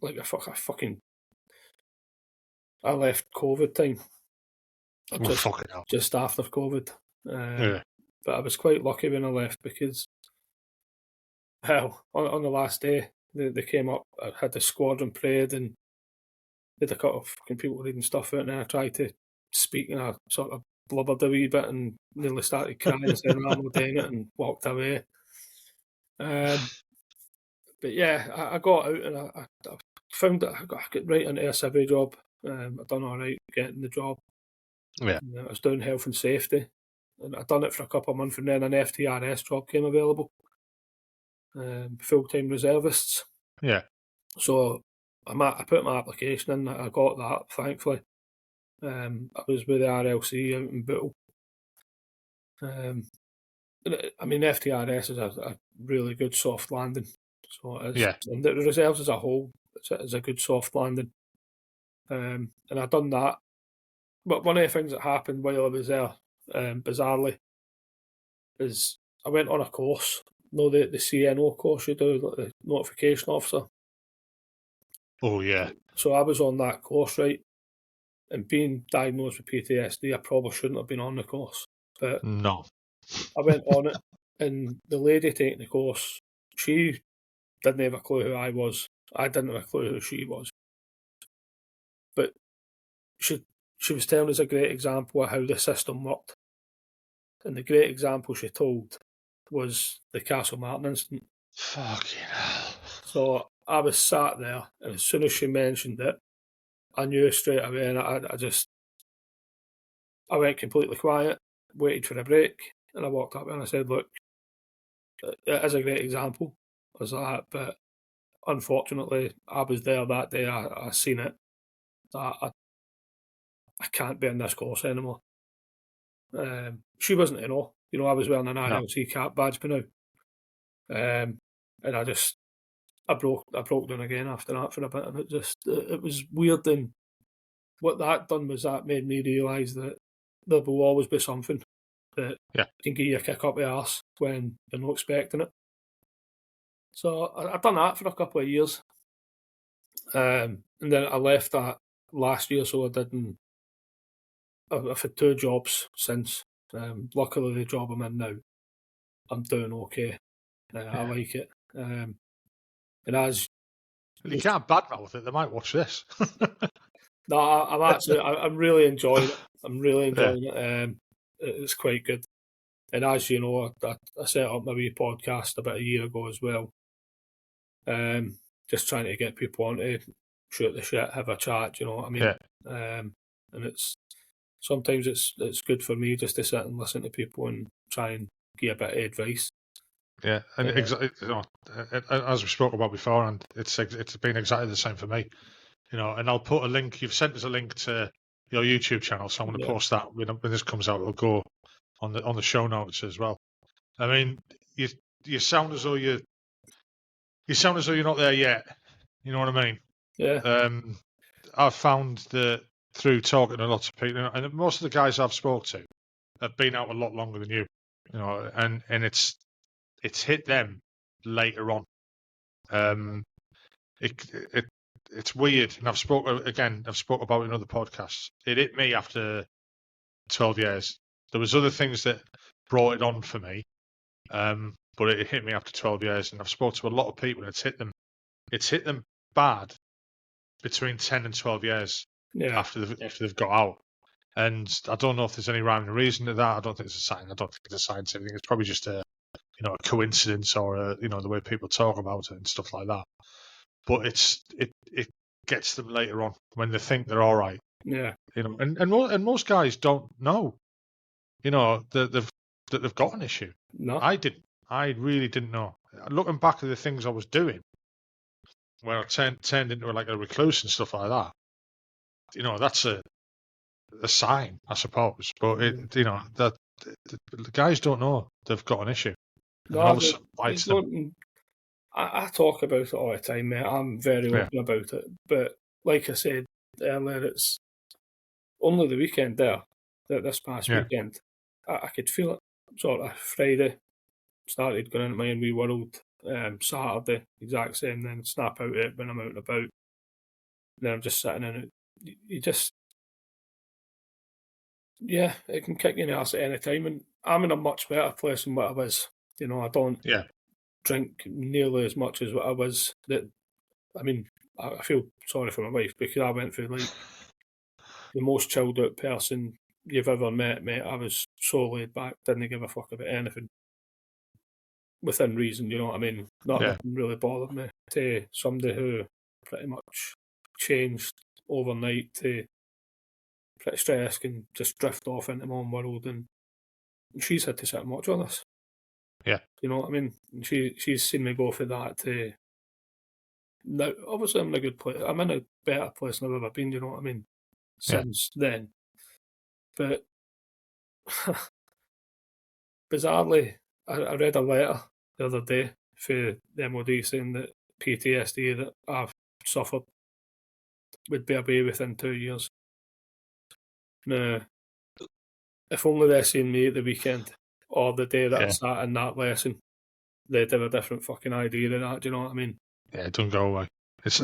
Like a fucking I left COVID time. Fucking hell. Just after COVID. Yeah. But I was quite lucky when I left because, hell, on the last day, they came up, I had the squadron parade and did a couple of fucking people reading stuff out, and I tried to speak and I sort of blubbered a wee bit and nearly started crying and said, "No, I'm not doing it," and walked away. But yeah, I got out and I found that I got right into a civvy job. I done all right getting the job. Yeah. I was doing health and safety, and I'd done it for a couple of months, and then an FTRS job came available, full-time reservists. Yeah. So I put my application in, I got that, thankfully. I was with the RLC out in Bootle. I mean, FTRS is a really good soft landing. So it is. Yeah. And the reserves as a whole, it's a good soft landing. And I'd done that. But one of the things that happened while I was there, bizarrely, is I went on a course. The CNO course you do, like the notification officer. Oh, yeah. So I was on that course, right? And being diagnosed with PTSD, I probably shouldn't have been on the course. But No. I went on it, and the lady taking the course, she didn't have a clue who I was. I didn't have a clue who she was. But she was telling us a great example of how the system worked. And the great example she told was the Castle Martin incident. Fucking hell. So I was sat there, and as soon as she mentioned it, I knew straight away, and I went completely quiet, waited for a break, and I walked up and I said, "Look, it is a great example as that, but unfortunately, I was there that day. I seen it. That I can't be in this course anymore." She wasn't to know. I was wearing an RLC cap badge by now, and I broke down again after that for a bit, and it was weird. And what that done was that made me realise that there will always be something that can give you a kick up the arse when you're not expecting it. So I've done that for a couple of years, and then I left that last year. So I've had 2 jobs since. Luckily, the job I'm in now, I'm doing okay. I like it. And as you can't badmouth it, they might watch this. No, I'm really enjoying it. I'm really enjoying it. It's quite good. And as you know, I set up my wee podcast about a year ago as well. Just trying to get people on to shoot the shit, have a chat, you know what I mean? Yeah. And sometimes it's good for me just to sit and listen to people and try and give a bit of advice. Yeah, and exactly, as we spoke about before, and it's been exactly the same for me. And I'll put a link. You've sent us a link to your YouTube channel, so I'm going to post that when this comes out. It'll go on the show notes as well. I mean, you sound as though you're not there yet. You know what I mean? Yeah. I've found that through talking to lots of people, and most of the guys I've spoke to have been out a lot longer than you. And it's hit them later on. It's weird, and I've spoke about it in other podcasts. It hit me after 12 years. There was other things that brought it on for me, but it hit me after 12 years, and I've spoken to a lot of people, and it's hit them bad between 10 and 12 years after they've got out. And I don't know if there's any rhyme or reason to that. I don't think it's a sign. I don't think it's a scientific thing. It's probably just a coincidence, or the way people talk about it and stuff like that. But it gets them later on when they think they're all right. Yeah. And most guys don't know, that they've got an issue. No. I didn't. I really didn't know. Looking back at the things I was doing, when I turned into like a recluse and stuff like that, that's a sign, I suppose. But that the guys don't know they've got an issue. No, I talk about it all the time, mate. I'm very open about it. But like I said earlier, it's only the weekend there, this past weekend. I could feel it sort of Friday, started going into my own wee world. Saturday, exact same, then snap out of it when I'm out and about. Then I'm just sitting in it, you just, yeah, it can kick you in the arse at any time. And I'm in a much better place than what I was. You know, I don't drink nearly as much as what I was. I mean, I feel sorry for my wife because I went through like the most chilled out person you've ever met, mate. I was so laid back, didn't give a fuck about anything within reason, you know what I mean? Nothing really bothered me. To somebody who pretty much changed overnight to pretty stressed and just drift off into my own world, and she's had to sit and watch all this. Yeah. You know what I mean? And she's seen me go through that to now. Obviously, I'm in a good place. I'm in a better place than I've ever been. You know what I mean? Since then, but bizarrely, I read a letter the other day for the MOD saying that PTSD that I've suffered would be away within 2 years. Now, if only they seen me at the weekend or the day that I sat in that lesson, they'd have a different fucking idea of that. Do you know what I mean? Yeah, it doesn't go away. It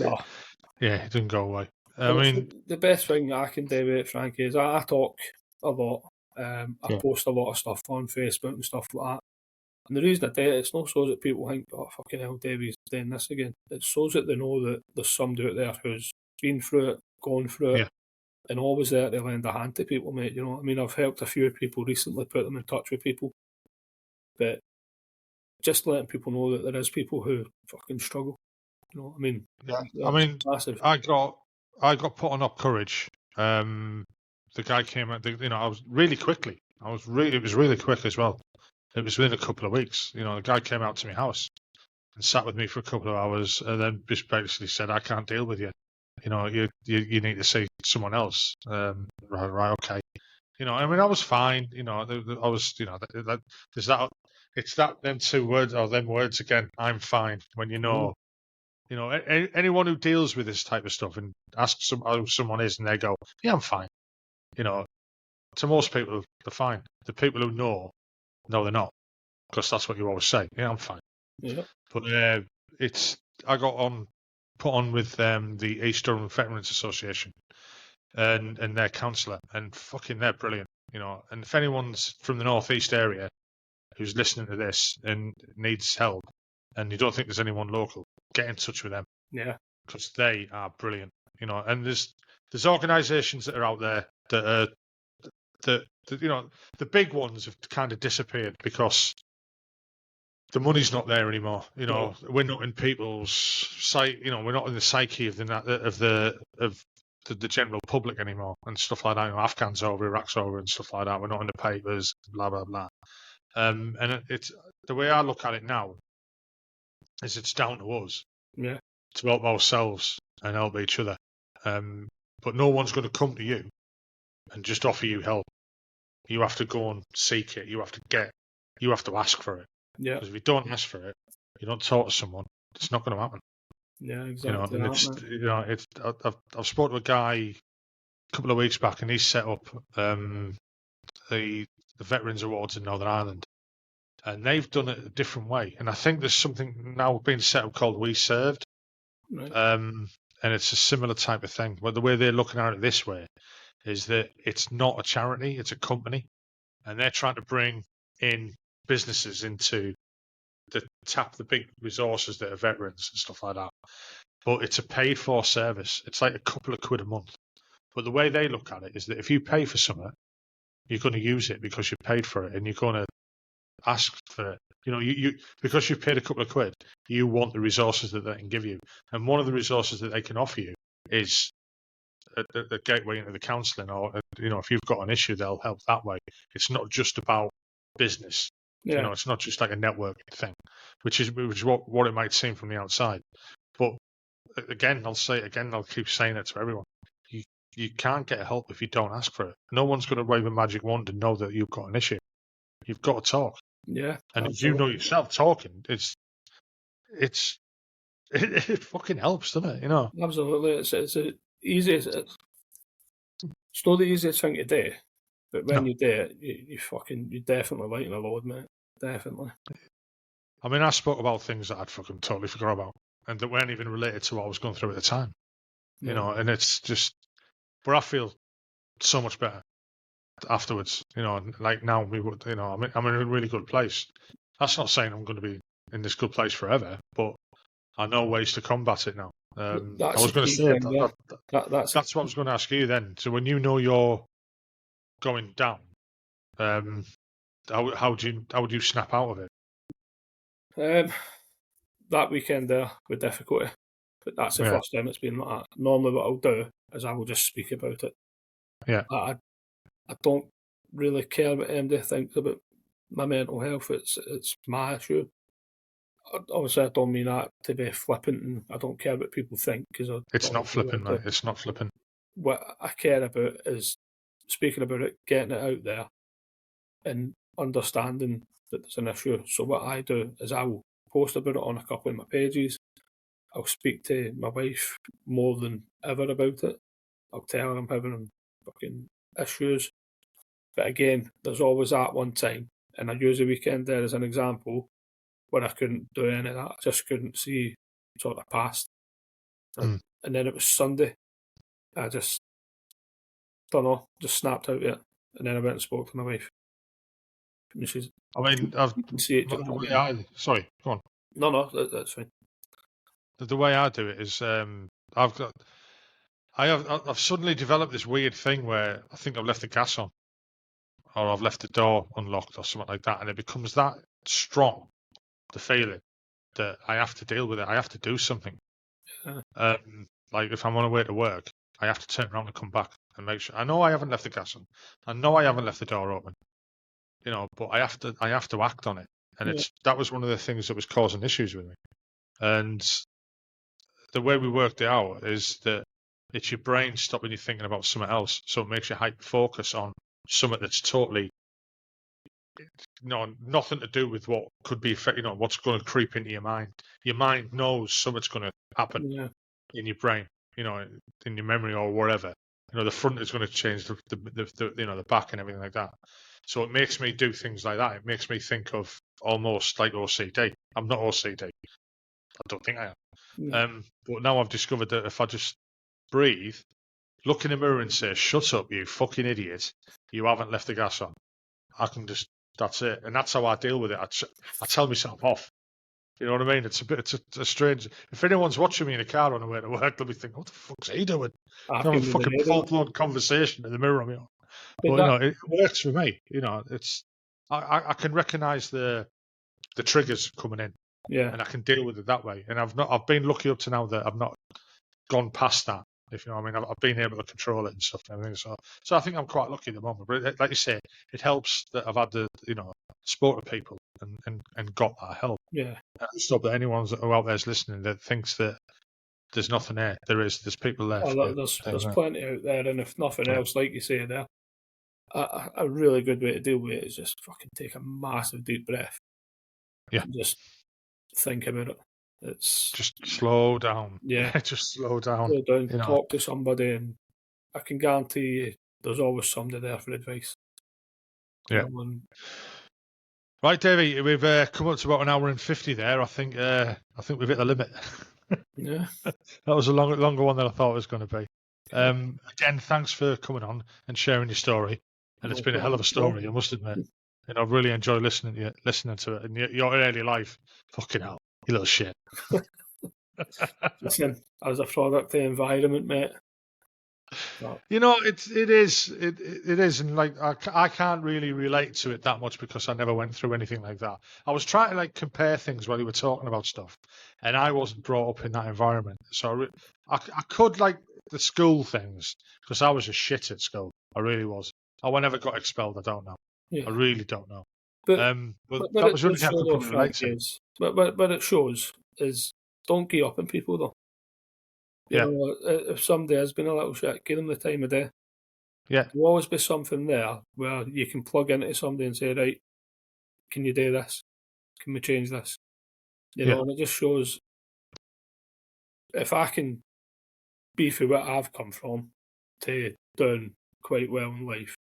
doesn't go away. I mean, the best thing I can do with it, Frank, is I talk a lot. I post a lot of stuff on Facebook and stuff like that. And the reason I do it, it's not so that people think, oh, fucking hell, Davie's doing this again. It's so that they know that there's somebody out there who's been through it, gone through it, and always there to lend a hand to people, mate. You know what I mean? I've helped a few people recently, put them in touch with people. But just letting people know that there is people who fucking struggle. You know what I mean? Yeah. I mean, massive. I got put on Up Courage. The guy came out, I was really quickly. It was really quick as well. It was within a couple of weeks. You know, the guy came out to my house and sat with me for a couple of hours, and then just basically said, "I can't deal with you. You know, you need to see someone else." Right, okay. You know, I mean, I was fine. You know, I was, there's that. It's that them two words or them words again. I'm fine. When you know, anyone who deals with this type of stuff and asks how someone is, and they go, "Yeah, I'm fine." You know, to most people, they're fine. The people who know, no, they're not, because that's what you always say. Yeah, I'm fine. Yeah. But I got put on with the East Durham Veterans Association and their counsellor, and fucking they're brilliant. You know, and if anyone's from the northeast area who's listening to this and needs help, and you don't think there's anyone local, get in touch with them. Yeah, because they are brilliant. You know, and there's organisations that are out there that are the big ones have kind of disappeared because the money's not there anymore. You know, we're not in people's we're not in the psyche of the general public anymore and stuff like that. You know, Afghans over, Iraq's over, and stuff like that. We're not in the papers, blah blah blah. And it's the way I look at it now is it's down to us, to help ourselves and help each other. But no one's going to come to you and just offer you help. You have to go and seek it. You have to ask for it. Yeah. Because if you don't ask for it, you don't talk to someone, it's not going to happen. Yeah, exactly. I've spoken to a guy a couple of weeks back, and he's set up the Veterans Awards in Northern Ireland, and they've done it a different way. And I think there's something now being set up called We Served, and it's a similar type of thing. But the way they're looking at it this way is that it's not a charity, it's a company, and they're trying to bring in businesses into tap the big resources that are veterans and stuff like that. But it's a paid for service. It's like a couple of quid a month. But the way they look at it is that if you pay for something, you're going to use it because you paid for it, and you're going to ask for it. You know, you because you've paid a couple of quid, you want the resources that they can give you. And one of the resources that they can offer you is a gateway into the counselling, or if you've got an issue, they'll help that way. It's not just about business. Yeah. You know, it's not just like a networking thing, which is what it might seem from the outside. But again, I'll say it again. I'll keep saying it to everyone. You can't get help if you don't ask for it. No one's going to wave a magic wand and know that you've got an issue. You've got to talk. Yeah. And absolutely. If you know yourself talking, it fucking helps, doesn't it? You know. Absolutely. It's the easiest. It's not the easiest thing to do, but when you do it, you definitely lighten a load, mate. Definitely. I mean, I spoke about things that I'd fucking totally forgot about, and that weren't even related to what I was going through at the time. You know, and it's just but I feel so much better afterwards. Like now we would, I'm in a really good place. That's not saying I'm going to be in this good place forever, but I know ways to combat it now. I That's was the going to key say thing there. that's what I was going to ask you then. So when you know you're going down, how would you snap out of it? That weekend there with difficulty, but that's the first time it's been like that. Normally, what I'll do is I will just speak about it. Yeah. I don't really care what anybody thinks about my mental health. It's my issue. Obviously, I don't mean that to be flippant, and I don't care what people think because it's not flippant, mate. It's not flippant. What I care about is speaking about it, getting it out there, and understanding that there's an issue. So what I do is I will post about it on a couple of my pages. I'll speak to my wife more than ever about it. I'll tell her I'm having fucking issues. But again, there's always that one time, and I use the weekend there as an example, where I couldn't do any of that. I just couldn't see sort of past. And then it was Sunday. I just, don't know, just snapped out of it. And then I went and spoke to my wife. And she's, sorry, go on. No, that's fine. The way I do it is, I've suddenly developed this weird thing where I think I've left the gas on, or I've left the door unlocked, or something like that, and it becomes that strong, the feeling, that I have to deal with it. I have to do something. Yeah. Like if I'm on the way to work, I have to turn around and come back and make sure. I know I haven't left the gas on. I know I haven't left the door open. But I have to act on it. And that was one of the things that was causing issues with me. And the way we worked it out is that it's your brain stopping you thinking about something else. So it makes you hyper focus on something that's totally, nothing to do with what could be, what's going to creep into your mind. Your mind knows something's going to happen in your brain, in your memory or whatever. The front is going to change the back and everything like that. So it makes me do things like that. It makes me think of almost like OCD. I'm not OCD. I don't think I am. Yeah. But now I've discovered that if I just breathe, look in the mirror and say, "Shut up, you fucking idiot! You haven't left the gas on." I can just, that's it, and that's how I deal with it. I tell myself off. You know what I mean? It's a strange. If anyone's watching me in a car on the way to work, they'll be thinking, "What the fuck's he doing?" Having a fucking full-blown conversation in the mirror. But it works for me. It's I can recognise the triggers coming in, and I can deal with it that way. And I've been lucky up to now that I've not gone past that. If you know what I mean, I've been able to control it and stuff and everything. So I think I'm quite lucky at the moment. But like you say, it helps that I've had the spoke to people and got that help. Yeah. Stop that anyone who out there's listening that thinks that there's nothing there. There's people there. There's plenty out there, and if nothing else, like you say there, a really good way to deal with it is just fucking take a massive deep breath. Yeah. And just think about it. It's just slow down. Yeah. Just slow down. Slow down. Talk to somebody, and I can guarantee you, there's always somebody there for advice. Yeah. Right, Davie, we've come up to about 1 hour and 50 there. I think we've hit the limit. Yeah. That was a longer one than I thought it was going to be. Again, thanks for coming on and sharing your story. And it's been a hell of a story, I must admit. And I've really enjoyed listening to it. And your early life, fucking hell, you little shit. Listen, as a product of the environment, mate. It is, and like I can't really relate to it that much because I never went through anything like that. I was trying to compare things while you were talking about stuff, and I wasn't brought up in that environment, so I could the school things because I was a shit at school. I really was. I never got expelled. I don't know. Yeah. I really don't know. But that was really helpful to relate to. But it shows is don't give up on people though. You know, if somebody has been a little shit, give them the time of day. Yeah. There'll always be something there where you can plug into somebody and say, right, can you do this? Can we change this? You know, and it just shows if I can be through what I've come from to doing quite well in life,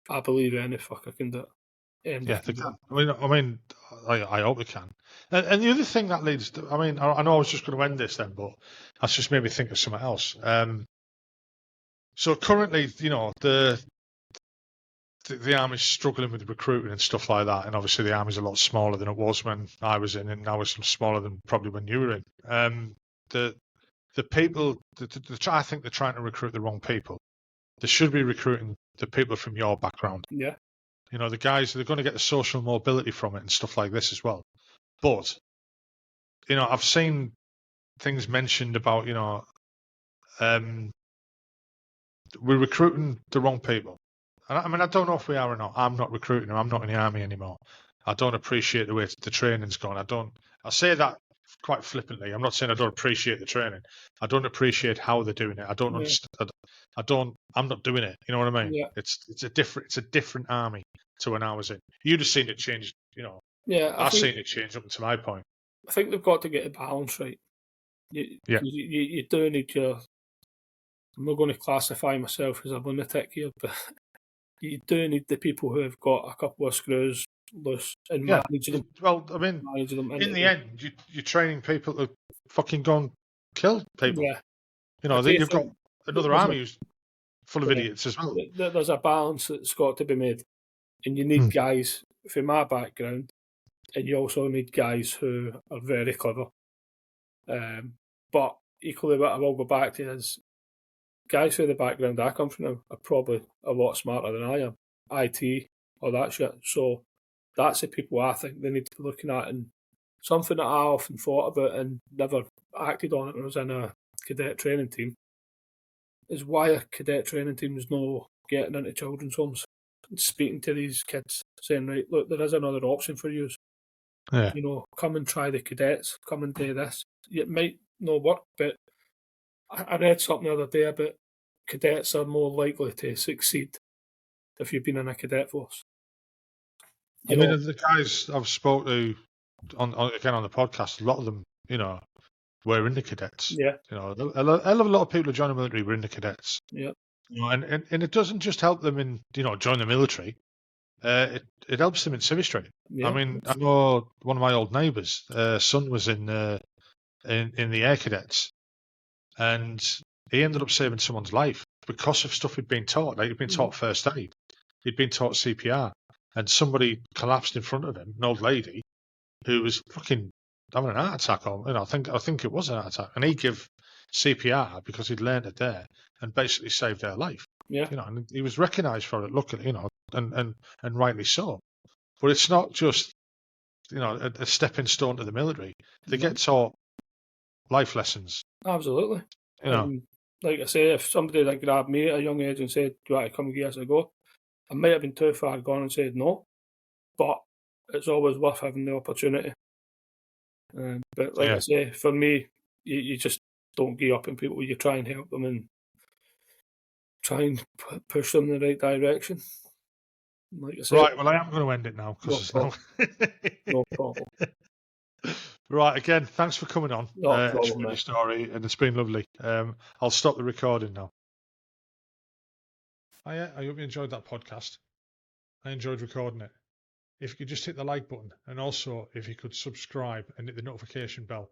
I believe any fucker can do it. Yeah, they can. I mean, I hope they can. And the other thing that leads to, I know I was just going to end this then, but that's just made me think of something else. So currently, you know, the army's struggling with recruiting and stuff like that, and obviously the army's a lot smaller than it was when I was in, and now it's smaller than probably when you were in. The people, I think they're trying to recruit the wrong people. They should be recruiting the people from your background. Yeah. You know, the guys, they're going to get the social mobility from it and stuff like this as well. But, you know, I've seen things mentioned about, you know, we're recruiting the wrong people. I mean, I don't know if we are or not. I'm not recruiting them. I'm not in the army anymore. I don't appreciate the way the training's gone. I say that quite flippantly. I'm not saying I don't appreciate the training. I don't appreciate how they're doing it. I don't understand. I'm not doing it. You know what I mean? Yeah. It's a different army to when I was in. You'd have seen it change, you know. Yeah. I've seen it change up to my point. I think they've got to get a balance right. You do need your. I'm not going to classify myself as a lunatic here, but you do need the people who have got a couple of screws loose and manage them. Well, I mean, in the end, you're training people to fucking go and kill people. Yeah. You know, you've got another army who's full of idiots as well. There's a balance that's got to be made. And you need guys from my background, and you also need guys who are very clever. But equally, what I will go back to is guys who the background I come from now are probably a lot smarter than I am. IT, all that shit. So that's the people I think they need to be looking at. And something that I often thought about and never acted on it when I was in a cadet training team is why a cadet training team is no getting into children's homes and speaking to these kids, saying, right, look, there is another option for you. Yeah. You know, come and try the cadets, come and do this. It might not work, but I read something the other day about cadets are more likely to succeed if you've been in a cadet force. I mean, the guys I've spoke to on the podcast, a lot of them, you know, were in the cadets. Yeah. You know, a lot of people who join the military were in the cadets. Yeah. You know, and it doesn't just help them in, you know, join the military. It helps them in civics training. Yeah. I mean, I know one of my old neighbours' son was in the air cadets, and he ended up saving someone's life because of stuff he'd been taught. Like he'd been taught first aid, he'd been taught CPR, and somebody collapsed in front of him, an old lady, who was fucking having an heart attack. Or, you know, I think it was an heart attack, and he gave CPR because he'd learned it there and basically saved their life. Yeah, you know, and he was recognised for it. Luckily, you know, and rightly so. But it's not just, you know, a stepping stone to the military. They get taught life lessons. Absolutely. You know, like I say, if somebody like grabbed me at a young age and said, "Do you want to come give us a go?" I might have been too far gone and said no, but it's always worth having the opportunity. But like I say, for me, you just don't give up on people. You try and help them and try and push them in the right direction. Like I said, right, well, I am going to end it now because no problem. Right, again, thanks for coming on. It's your story, and it's been lovely. I'll stop the recording now. I hope you enjoyed that podcast. I enjoyed recording it. If you could just hit the like button, and also if you could subscribe and hit the notification bell,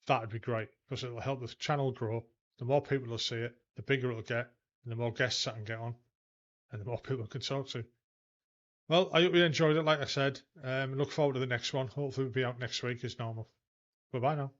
that would be great because it'll help the channel grow. The more people will see it, the bigger it'll get, and the more guests I can get on, and the more people I can talk to. Well, I hope you enjoyed it, like I said. Look forward to the next one. Hopefully we'll be out next week as normal. Bye-bye now.